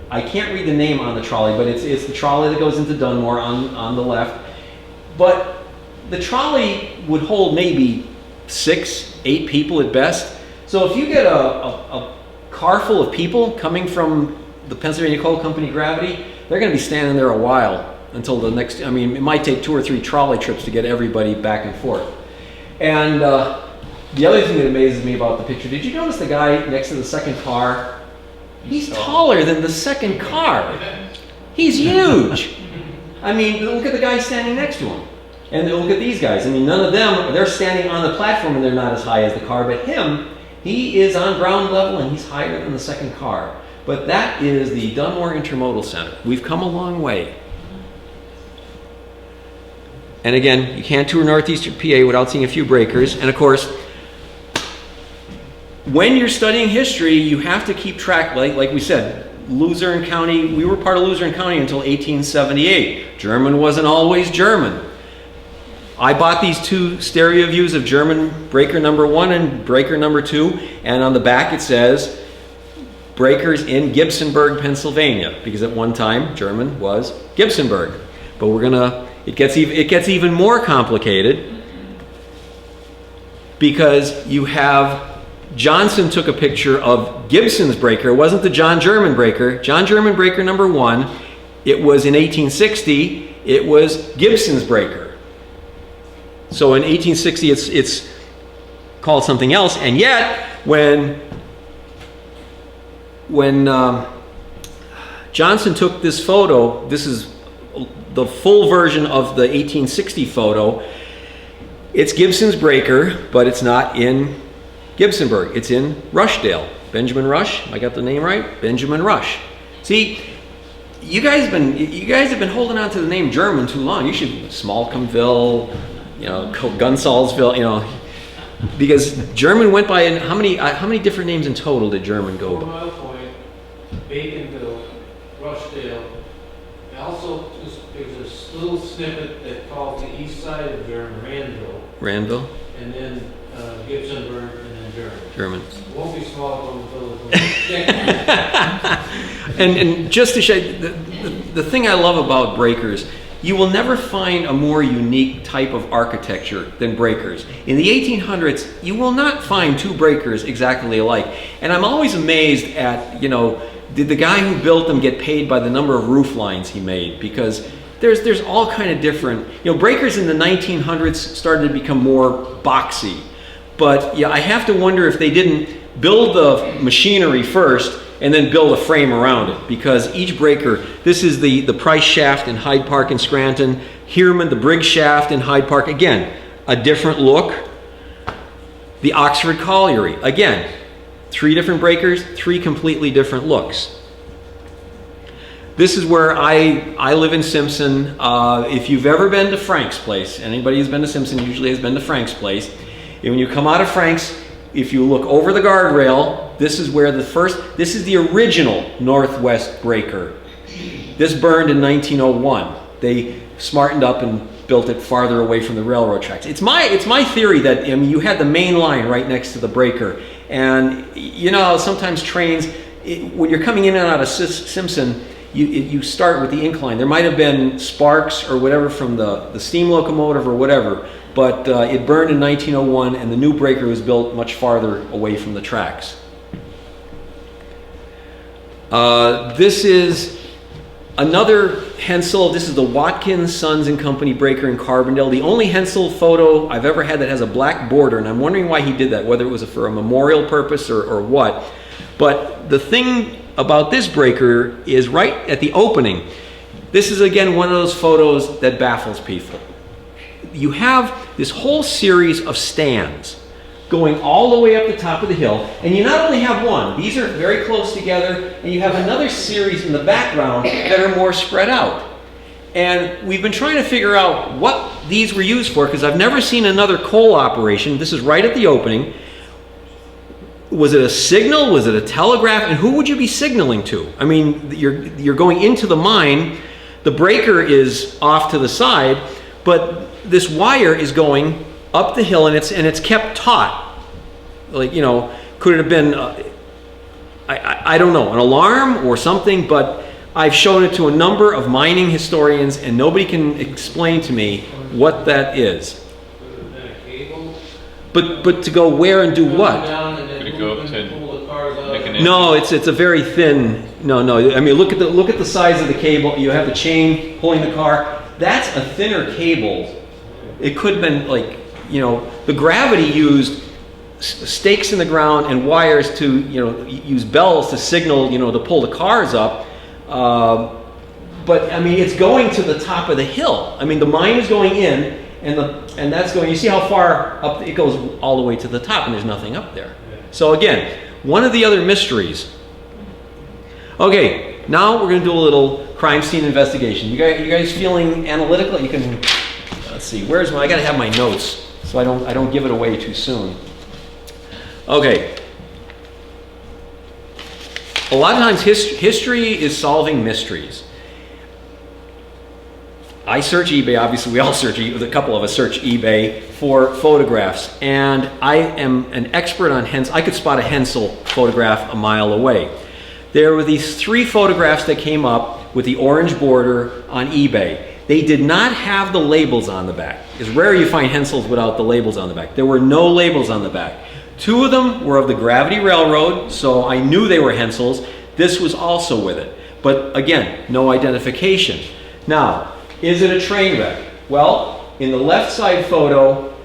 Speaker 2: I can't read the name on the trolley, but it's the trolley that goes into Dunmore on the left. But the trolley would hold maybe 6, 8 people at best. So if you get a car full of people coming from the Pennsylvania Coal Company gravity, they're going to be standing there a while until the next. I mean, it might take 2 or 3 trolley trips to get everybody back and forth. And the other thing that amazes me about the picture, did you notice the guy next to the second car? He's taller than the second car. He's huge. I mean, look at the guy standing next to him. And look at these guys. I mean, none of them, they're standing on the platform and they're not as high as the car, but him, he is on ground level and he's higher than the second car. But that is the Dunmore Intermodal Center. We've come a long way. And again, you can't tour northeastern PA without seeing a few breakers. And of course, when you're studying history, you have to keep track, like we said, Luzerne County, we were part of Luzerne County until 1878. German wasn't always German. I bought these 2 stereo views of German breaker number 1 and breaker number 2, and on the back it says breakers in Gibsonburg, Pennsylvania, because at one time German was Gibsonburg. But it gets even more complicated, because you have Johnson took a picture of Gibson's breaker. It wasn't the John German breaker. John German breaker number 1, it was in 1860, it was Gibson's breaker. So in 1860, it's called something else. And yet, when Johnson took this photo, this is the full version of the 1860 photo, it's Gibson's breaker, but it's not in Gibsonburg. It's in Rushdale. Benjamin Rush, I got the name right? Benjamin Rush. See, you guys have been holding on to the name German too long. You should Smallcomville, Gunsalsville, because German went by, how many different names in total did German go
Speaker 1: 4
Speaker 2: by?
Speaker 1: Mile Point, Baconville, Rushdale. Also, there's a little snippet that calls the east side of German,
Speaker 2: Randville?
Speaker 1: and then Gibsonburg, and then German. It won't be Smallcomville.
Speaker 2: And just to show you, the thing I love about breakers, you will never find a more unique type of architecture than breakers. In the 1800s, you will not find 2 breakers exactly alike. And I'm always amazed at, did the guy who built them get paid by the number of roof lines he made? Because there's all kind of different, breakers in the 1900s started to become more boxy. But yeah, I have to wonder if they didn't build the machinery first and then build a frame around it, because each breaker, this is the Price shaft in Hyde Park and Scranton, Heerman, the Briggs shaft in Hyde Park, again, a different look. The Oxford Colliery, again, 3 different breakers, 3 completely different looks. This is where I live in Simpson. If you've ever been to Frank's place, anybody who's been to Simpson usually has been to Frank's place. And when you come out of Frank's, if you look over the guardrail, this is where this is the original Northwest breaker. This burned in 1901. They smartened up and built it farther away from the railroad tracks. It's my theory that you had the main line right next to the breaker. And sometimes trains, when you're coming in and out of Simpson, you start with the incline. There might have been sparks or whatever from the steam locomotive or whatever, but it burned in 1901 and the new breaker was built much farther away from the tracks. This is another Hensel. This is the Watkins, Sons and Company breaker in Carbondale. The only Hensel photo I've ever had that has a black border, and I'm wondering why he did that, whether it was for a memorial purpose or what. But the thing about this breaker is right at the opening. This is again one of those photos that baffles people. You have this whole series of stands going all the way up the top of the hill, and you not only have one, these are very close together, and you have another series in the background that are more spread out. And we've been trying to figure out what these were used for, because I've never seen another coal operation. This is right at the opening. was it a signal? Was it a telegraph? And who would you be signaling to? I mean, you're going into the mine. The breaker is off to the side, but this wire is going up the hill, and it's kept taut. Like, you know, could it have been, I don't know, an alarm or something? But I've shown it to a number of mining historians, and nobody can explain to me what that is. But to go where and do what?
Speaker 3: Could it go up to
Speaker 2: No, it's a very thin. No. I mean, look at the size of the cable. You have the chain pulling the car. That's a thinner cable. It could have been like, you know, the gravity used stakes in the ground and wires to, you know, use bells to signal, you know, to pull the cars up. But I mean, it's going to the top of the hill. I mean, the mine is going in, and that's going. You see how far up it goes, all the way to the top, and there's nothing up there. So again, one of the other mysteries. Okay, now we're going to do a little crime scene investigation. You guys feeling analytical? You can. Let's see. Where's my? I got to have my notes so I don't give it away too soon. Okay. A lot of times history is solving mysteries. I search eBay, obviously we all search, a couple of us search eBay for photographs, and I am an expert on Hensel. I could spot a Hensel photograph a mile away. There were these 3 photographs that came up with the orange border on eBay. They did not have the labels on the back. It's rare you find Hensels without the labels on the back. There were no labels on the back. 2 of them were of the Gravity Railroad, so I knew they were Hensels. This was also with it. But again, no identification. Now, is it a train wreck? Well, in the left side photo,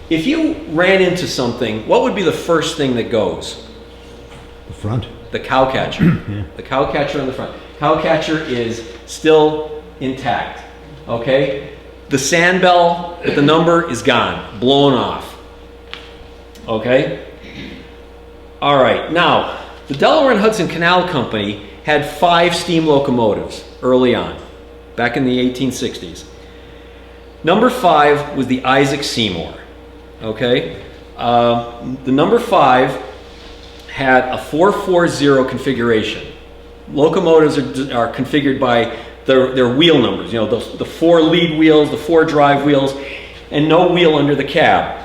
Speaker 2: if you ran into something, what would be the first thing that goes?
Speaker 7: The front.
Speaker 2: The cowcatcher.
Speaker 7: Yeah.
Speaker 2: The cowcatcher on the front. Cowcatcher is still intact. Okay? The sand bell with the number is gone, blown off. Okay? All right. Now, the Delaware and Hudson Canal Company had 5 steam locomotives early on, back in the 1860s. Number 5 was the Isaac Seymour. Okay? The number 5 had a 440 configuration. Locomotives are configured by their wheel numbers, you know, the 4 lead wheels, the 4 drive wheels, and no wheel under the cab.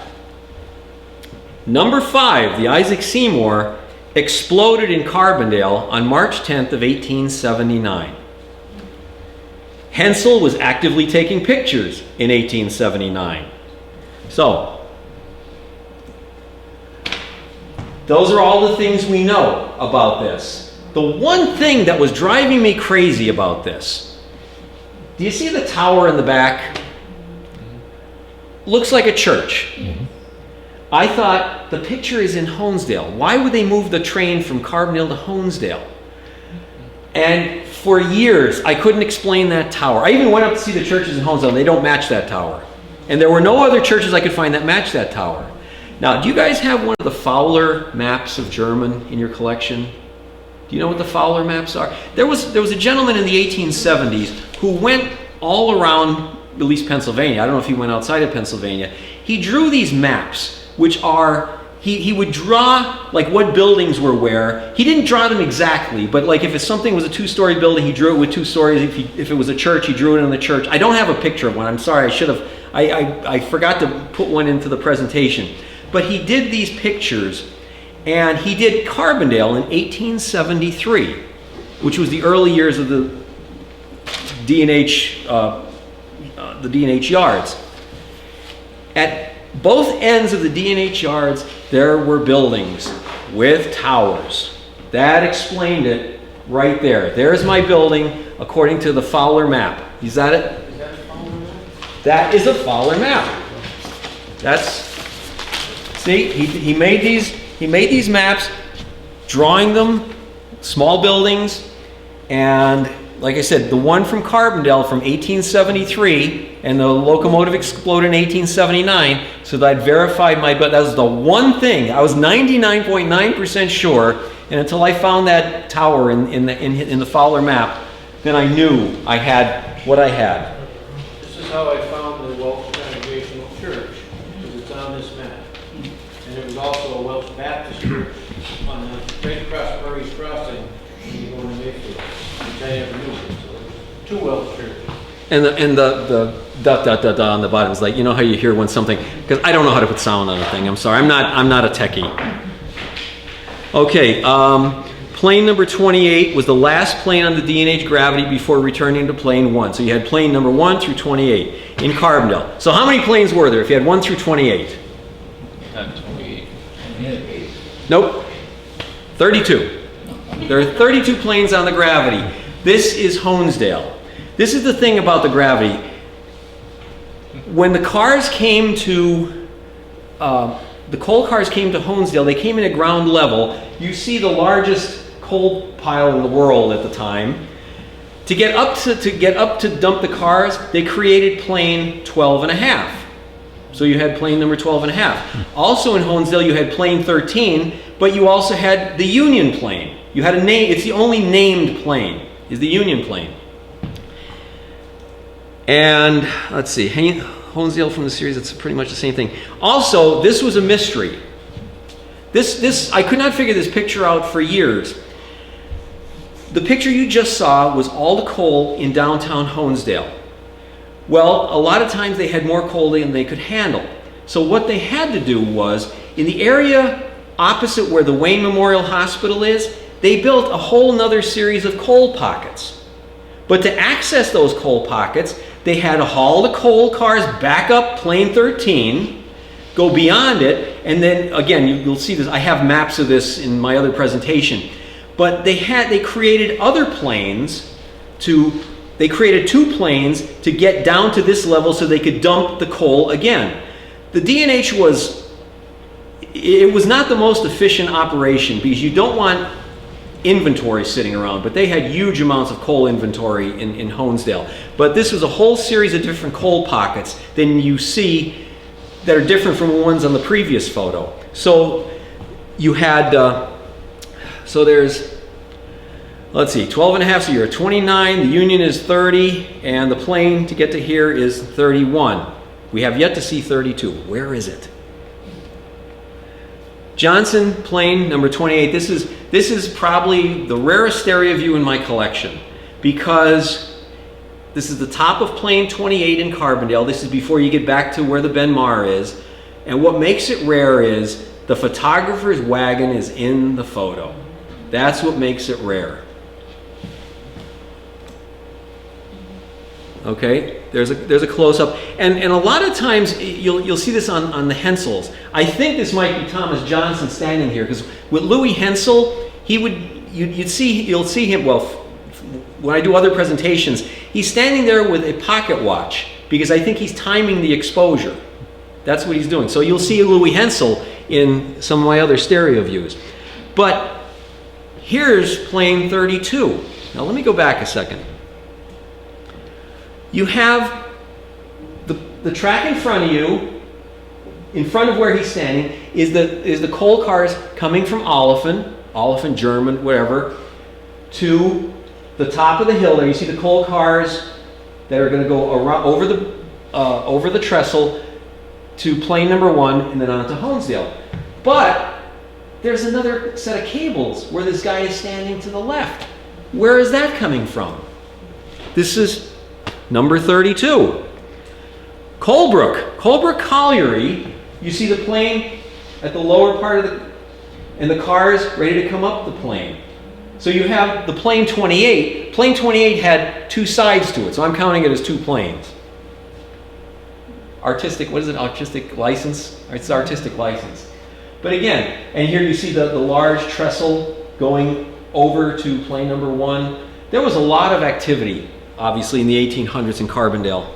Speaker 2: Number 5, the Isaac Seymour, exploded in Carbondale on March 10th of 1879. Hensel was actively taking pictures in 1879. So, those are all the things we know about this. The one thing that was driving me crazy about this, do you see the tower in the back? Looks like a church. Mm-hmm. I thought the picture is in Honesdale. Why would they move the train from Carbondale to Honesdale? And for years, I couldn't explain that tower. I even went up to see the churches in Honesdale, and they don't match that tower. And there were no other churches I could find that matched that tower. Now, do you guys have one of the Fowler maps of German in your collection? Do you know what the Fowler maps are? There was a gentleman in the 1870s who went all around, at least Pennsylvania. I don't know if he went outside of Pennsylvania. He drew these maps, which are, he would draw like what buildings were where. He didn't draw them exactly, but like if something was a 2-story building, he drew it with 2 stories. If it was a church, he drew it in the church. I don't have a picture of one. I'm sorry, I should have. I forgot to put one into the presentation. But he did these pictures, and he did Carbondale in 1873, which was the early years of the D&H yards. At both ends of the D&H yards, there were buildings with towers. That explained it right there. There's my building according to the Fowler map. Is that it?
Speaker 1: Is that a Fowler map?
Speaker 2: That is a Fowler map. That's, see, he made these maps, drawing them, small buildings, and like I said, the one from Carbondale from 1873, and the locomotive exploded in 1879, so that I verified that was the one thing. I was 99.9% sure, and until I found that tower in the Fowler map, then I knew I had what I had.
Speaker 1: This is how I found the Welsh Congregational Church, because it's on this map. And it was also a Welsh Baptist church they have a new one, so two Wells churches.
Speaker 2: And the dot dot dot dot on the bottom is like, you know how you hear when something, because I don't know how to put sound on a thing. I'm sorry, I'm not a techie. Okay, plane number 28 was the last plane on the D&H Gravity before returning to plane 1. So you had plane number 1 through 28 in Carbondale. So how many planes were there if you had 1 through 28?
Speaker 3: Not 28.
Speaker 2: Nope. 32. There are 32 planes on the Gravity. This is Honesdale. This is the thing about the Gravity. When the cars came to, the coal cars came to Honesdale, they came in at ground level. You see the largest coal pile in the world at the time. To get up to dump the cars, they created plane 12 and a half. So you had plane number 12 and a half. Also in Honesdale, you had plane 13, but you also had the Union plane. You had a name, it's the only named plane, is the Union plane. And let's see, Honesdale from the series, it's pretty much the same thing. Also, this was a mystery. I could not figure this picture out for years. The picture you just saw was all the coal in downtown Honesdale. Well, a lot of times they had more coal than they could handle. So what they had to do was, in the area opposite where the Wayne Memorial Hospital is, they built a whole nother series of coal pockets. But to access those coal pockets, they had to haul the coal cars back up plane 13, go beyond it, and then, again, you'll see this, I have maps of this in my other presentation. But they created other planes they created 2 planes to get down to this level so they could dump the coal again. The D&H was not the most efficient operation because you don't want inventory sitting around, but they had huge amounts of coal inventory in Honesdale. But this was a whole series of different coal pockets than you see that are different from the ones on the previous photo. So you had, so there's, let's see, 12 and a half, so you're at 29, the Union is 30, and the plane to get to here is 31. We have yet to see 32. Where is it? Johnson plane number 28. This is probably the rarest stereo view in my collection because this is the top of plane 28 in Carbondale. This is before you get back to where the Ben Mar is. And what makes it rare is the photographer's wagon is in the photo. That's what makes it rare. Okay, there's a close-up, and a lot of times you'll see this on the Hensels. I think this might be Thomas Johnson standing here because with Louis Hensel, you'll see him. Well, when I do other presentations, he's standing there with a pocket watch because I think he's timing the exposure. That's what he's doing. So you'll see Louis Hensel in some of my other stereo views. But here's plane 32. Now let me go back a second. You have the track in front of you, in front of where he's standing, is the coal cars coming from Oliphant, German, whatever, to the top of the hill there. You see the coal cars that are going to go around, over the trestle to plane number 1 and then on to Honesdale. But there's another set of cables where this guy is standing to the left. Where is that coming from? This is number 32. Colebrook Colliery, you see the plane at the lower part of and the cars ready to come up the plane. So you have the plane 28. Plane 28 had 2 sides to it, so I'm counting it as 2 planes. Artistic license? It's artistic license. But again, and here you see the large trestle going over to plane number 1. There was a lot of activity, obviously, in the 1800s in Carbondale.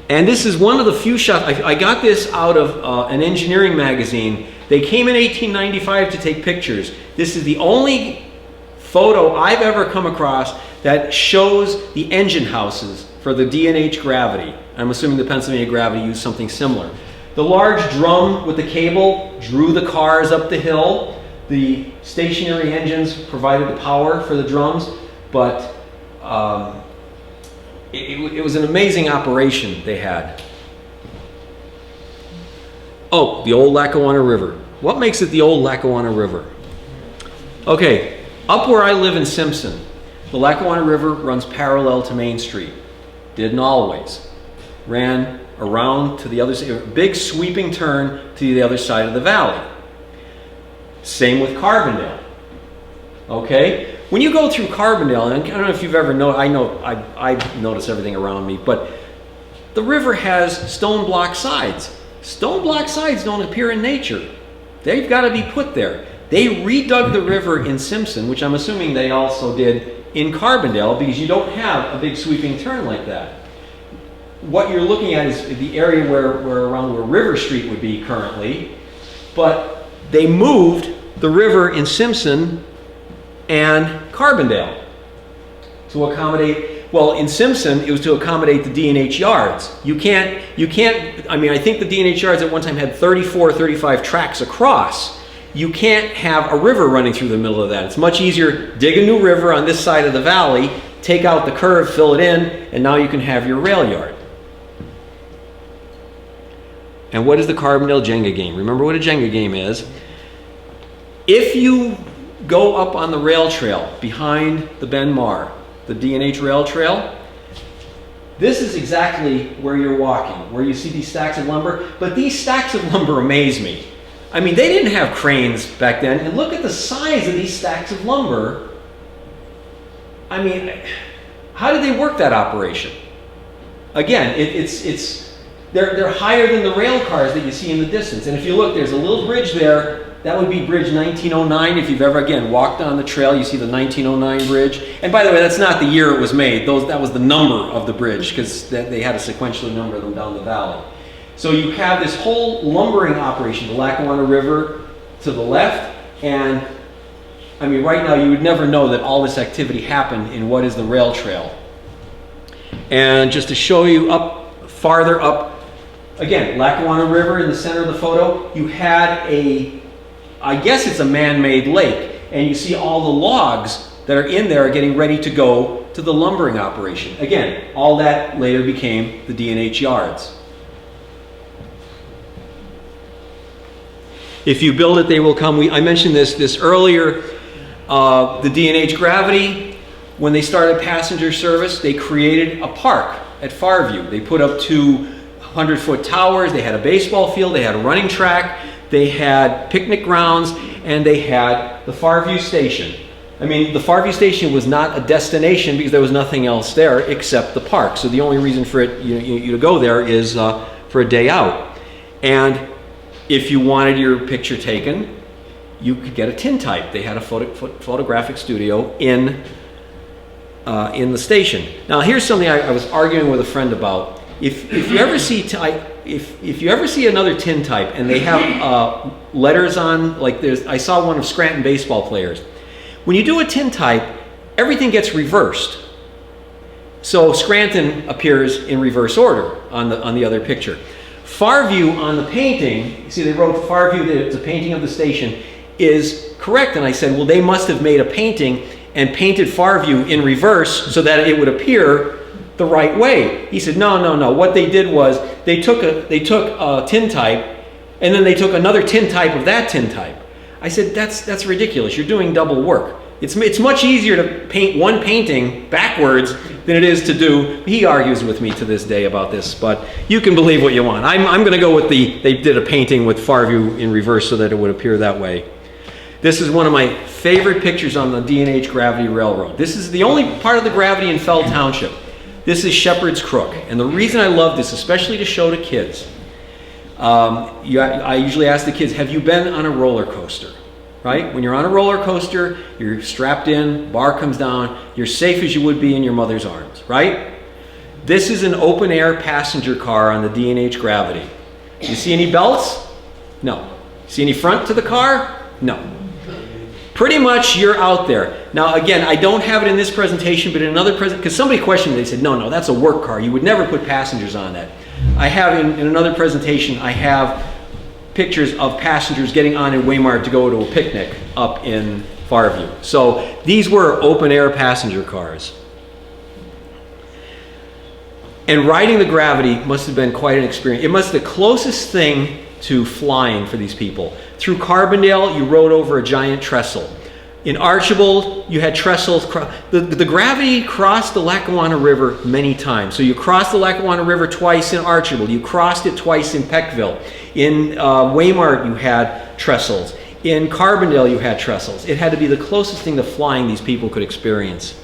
Speaker 2: And this is one of the few shots. I got this out of an engineering magazine. They came in 1895 to take pictures. This is the only photo I've ever come across that shows the engine houses for the D&H Gravity. I'm assuming the Pennsylvania Gravity used something similar. The large drum with the cable drew the cars up the hill. The stationary engines provided the power for the drums, but it was an amazing operation they had. Oh, the old Lackawanna River. What makes it the old Lackawanna River? Okay, up where I live in Simpson, The Lackawanna River runs parallel to Main Street. Didn't always. Ran around to the other side, a big sweeping turn to the other side of the valley. Same with Carbondale. Okay? When you go through Carbondale, and I don't know if you've ever I notice everything around me, but the river has stone block sides. Stone block sides don't appear in nature. They've got to be put there. They redug the river in Simpson, which I'm assuming they also did in Carbondale, because you don't have a big sweeping turn like that. What you're looking at is the area around where River Street would be currently, but they moved the river in Simpson and Carbondale to accommodate, well, in Simpson it was to accommodate the D&H yards. You can't, I mean, I think the D&H yards at one time had 34, 35 tracks across. You can't have a river running through the middle of that. It's much easier, dig a new river on this side of the valley, take out the curve, fill it in, and now you can have your rail yard. And what is the Carbondale Jenga game? Remember what a Jenga game is. If you go up on the rail trail behind the Ben Mar, the D&H rail trail, this is exactly where you're walking, where you see these stacks of lumber. But these stacks of lumber amaze me. I mean, they didn't have cranes back then, and look at the size of these stacks of lumber. I mean, how did they work that operation? Again, they're higher than the rail cars that you see in the distance. And if you look, there's a little bridge there. That would be Bridge 1909. If you've ever, again, walked on the trail, you see the 1909 bridge. And by the way, that's not the year it was made. That was the number of the bridge, because they had to sequentially number them down the valley. So you have this whole lumbering operation, the Lackawanna River to the left, and I mean, right now you would never know that all this activity happened in what is the rail trail. And just to show you farther up, again, Lackawanna River in the center of the photo, you had I guess it's a man-made lake, and you see all the logs that are in there getting ready to go to the lumbering operation. Again, all that later became the D&H yards. If you build it, they will come. I mentioned this earlier. The D&H Gravity, when they started passenger service, they created a park at Farview. They put up 2 100-foot towers. They had a baseball field. They had a running track. They had picnic grounds, and they had the Farview Station. I mean, the Farview Station was not a destination because there was nothing else there except the park. So the only reason for you to go there is for a day out. And if you wanted your picture taken, you could get a tintype. They had a photographic studio in the station. Now, here's something I was arguing with a friend about. If you ever see if you ever see another tintype and they have letters on, like I saw one of Scranton baseball players. When you do a tintype, everything gets reversed. So Scranton appears in reverse order on the other picture. Farview on the painting, you see they wrote Farview, the painting of the station, is correct. And I said, well, they must have made a painting and painted Farview in reverse so that it would appear the right way. He said, no. What they did was they took a tintype and then they took another tintype of that tintype. I said, that's ridiculous. You're doing double work. It's much easier to paint one painting backwards than it is to do. He argues with me to this day about this, but you can believe what you want. I'm going to go with they did a painting with Farview in reverse so that it would appear that way. This is one of my favorite pictures on the D&H Gravity Railroad. This is the only part of the Gravity in Fell Township. This is Shepherd's Crook, and the reason I love this, especially to show to kids, I usually ask the kids, have you been on a roller coaster? Right? When you're on a roller coaster, you're strapped in, bar comes down, you're safe as you would be in your mother's arms, right? This is an open air passenger car on the D&H Gravity. You see any belts? No. See any front to the car? No. Pretty much you're out there. Now again, I don't have it in this presentation, but in another presentation, because somebody questioned me, they said, no, that's a work car. You would never put passengers on that. I have in another presentation, I have pictures of passengers getting on in Waymart to go to a picnic up in Farview. So these were open air passenger cars. And riding the Gravity must have been quite an experience. It must be the closest thing to flying for these people. Through Carbondale, you rode over a giant trestle. In Archibald, you had trestles. The gravity crossed the Lackawanna River many times. So you crossed the Lackawanna River twice in Archibald. You crossed it twice in Peckville. In Waymart, you had trestles. In Carbondale, you had trestles. It had to be the closest thing to flying these people could experience.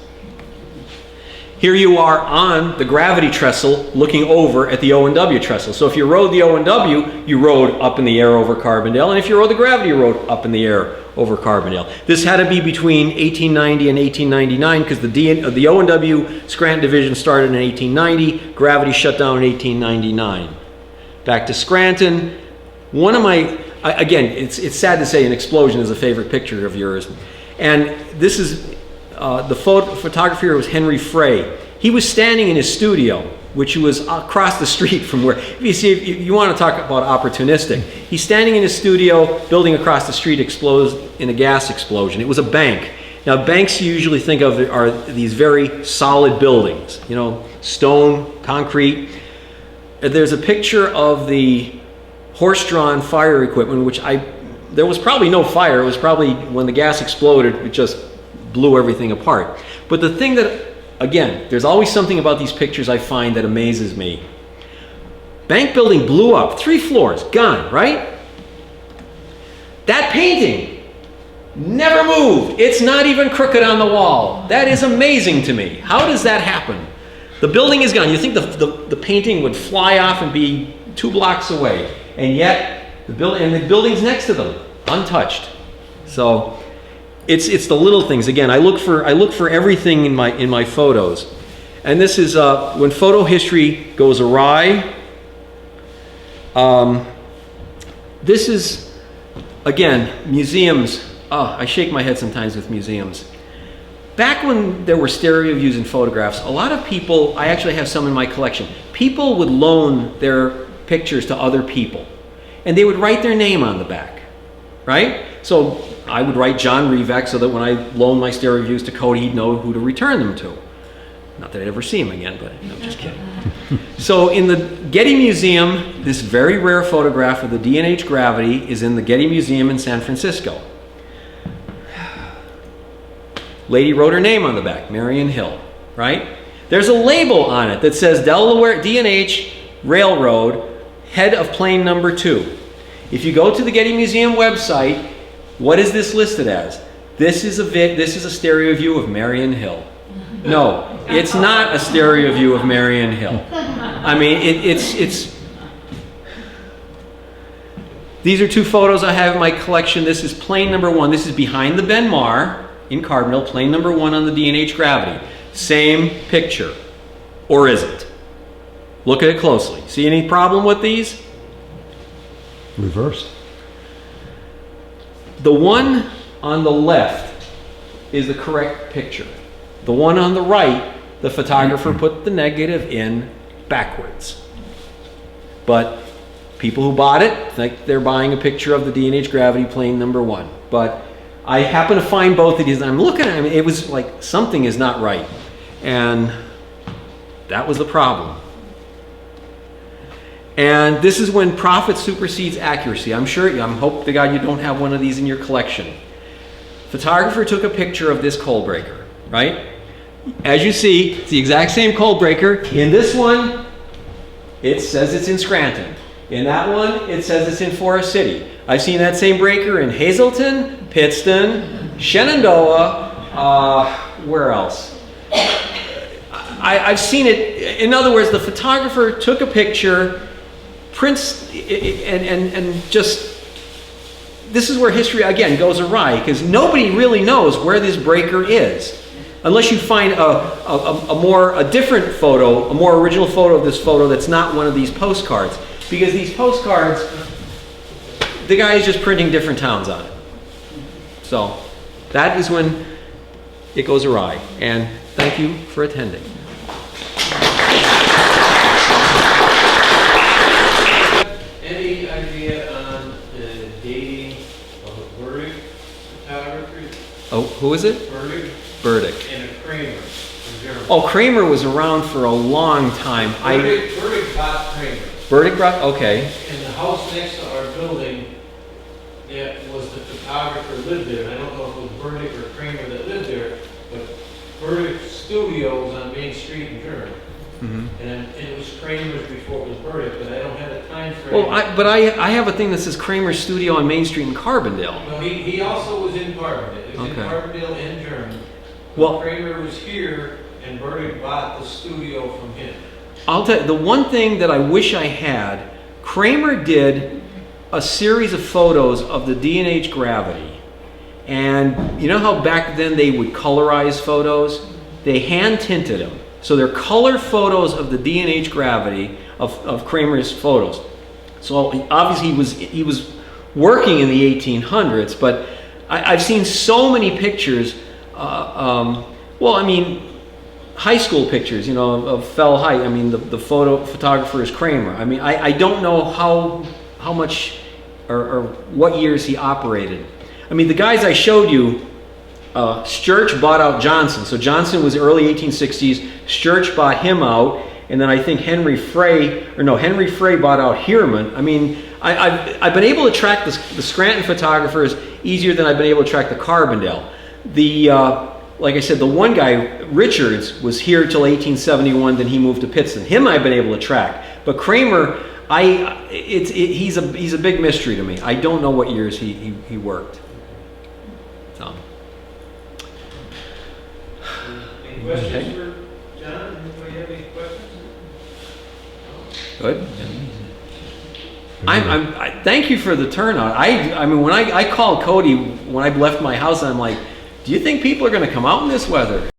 Speaker 2: Here you are on the gravity trestle looking over at the O&W trestle. So if you rode the O&W, you rode up in the air over Carbondale. And if you rode the gravity, you rode up in the air over Carbondale. This had to be between 1890 and 1899 because the O&W Scranton Division started in 1890. Gravity shut down in 1899. Back to Scranton. One of my, again, it's sad to say an explosion is a favorite picture of yours. And this is, the photographer was Henry Frey. He was standing in his studio, which was across the street from where, if you want to talk about opportunistic, he's standing in his studio, building across the street explodes in a gas explosion. It was a bank. Now, banks you usually think of are these very solid buildings, you know, stone, concrete. There's a picture of the horse-drawn fire equipment, which there was probably no fire. It was probably when the gas exploded, it just blew everything apart. But the thing that, again, there's always something about these pictures I find that amazes me. Bank building blew up, 3 floors, gone, right? That painting never moved. It's not even crooked on the wall. That is amazing to me. How does that happen? The building is gone. You think the painting would fly off and be 2 blocks away, and yet the buildings next to them, untouched. So it's the little things. Again, I look for everything in my photos, and this is when photo history goes awry. This is, again, museums. I shake my head sometimes with museums. Back when there were stereo views in photographs, a lot of people, I actually have some in my collection, people would loan their pictures to other people, and they would write their name on the back, right? So I would write John Revak so that when I loan my stereo views to Cody, he'd know who to return them to. Not that I'd ever see him again, but I'm just kidding. So in the Getty Museum, this very rare photograph of the D&H Gravity is in the Getty Museum in San Francisco. Lady wrote her name on the back, Marion Hill, right? There's a label on it that says Delaware D&H Railroad, head of plane number 2. If you go to the Getty Museum website, what is this listed as? This is a stereo view of Marion Hill. No, it's not a stereo view of Marion Hill. I mean, it's. These are 2 photos I have in my collection. This is plane number 1. This is behind the Ben Mar in Carbondale, plane number 1 on the D&H Gravity. Same picture, or is it? Look at it closely. See any problem with these?
Speaker 7: Reversed.
Speaker 2: The one on the left is the correct picture. The one on the right, the photographer put the negative in backwards. But people who bought it think they're buying a picture of the D&H Gravity plane number 1. But I happen to find both of these, and I'm looking at them, it was like something is not right. And that was the problem. And this is when profit supersedes accuracy. I'm hope to God you don't have one of these in your collection. Photographer took a picture of this coal breaker, right? As you see, it's the exact same coal breaker. In this one, it says it's in Scranton. In that one, it says it's in Forest City. I've seen that same breaker in Hazleton, Pittston, Shenandoah, where else? I've seen it. In other words, the photographer took a picture, prints, and just, this is where history, again, goes awry, because nobody really knows where this breaker is. Unless you find a different photo, a more original photo of this photo that's not one of these postcards. Because these postcards, the guy is just printing different towns on it. So that is when it goes awry. And thank you for attending.
Speaker 1: Any idea on the dating of a Burdick photography?
Speaker 2: Oh, who is it?
Speaker 1: Burdick
Speaker 2: Burdick.
Speaker 1: and a Kramer in Germany.
Speaker 2: Oh, Kramer was around for a long time.
Speaker 1: Burdick bought Kramer.
Speaker 2: Burdick brought, okay.
Speaker 1: And the house next to our building, that was the photographer lived there. I don't know if it was Burdick or Studios on Main Street in Durham. And it was Kramer's before it was Burdick, but I don't have a time frame.
Speaker 2: Well, I have a thing that says Kramer's Studio on Main Street in Carbondale.
Speaker 1: No, he also was in Carbondale. It was in
Speaker 2: Okay.
Speaker 1: Carbondale and Durham.
Speaker 2: Well-
Speaker 1: Kramer was here, and Burdick bought the studio from him.
Speaker 2: I'll tell you, the one thing that I wish I had, Kramer did a series of photos of the D&H Gravity. And you know how back then they would colorize photos? They hand tinted them. So they're color photos of the D&H Gravity of Kramer's photos. So obviously he was working in the 1800s, but I've seen so many pictures. Well, I mean, high school pictures, you know, of Fell Height. I mean, the photographer is Kramer. I mean, I don't know how much or what years he operated. I mean, the guys I showed you, Sturch bought out Johnson. So Johnson was early 1860s. Sturch bought him out, and then I think Henry Frey bought out Heerman. I mean, I've been able to track the Scranton photographers easier than I've been able to track the Carbondale. Like I said, the one guy, Richards, was here till 1871. Then he moved to Pittston. Him I've been able to track, but Kramer, he's a big mystery to me. I don't know what years he worked. So.
Speaker 1: Any questions
Speaker 2: Okay.
Speaker 1: for John? Anybody have any questions?
Speaker 2: Good. Thank you for the turnout. I mean, when I called Cody when I left my house, I'm like, do you think people are going to come out in this weather?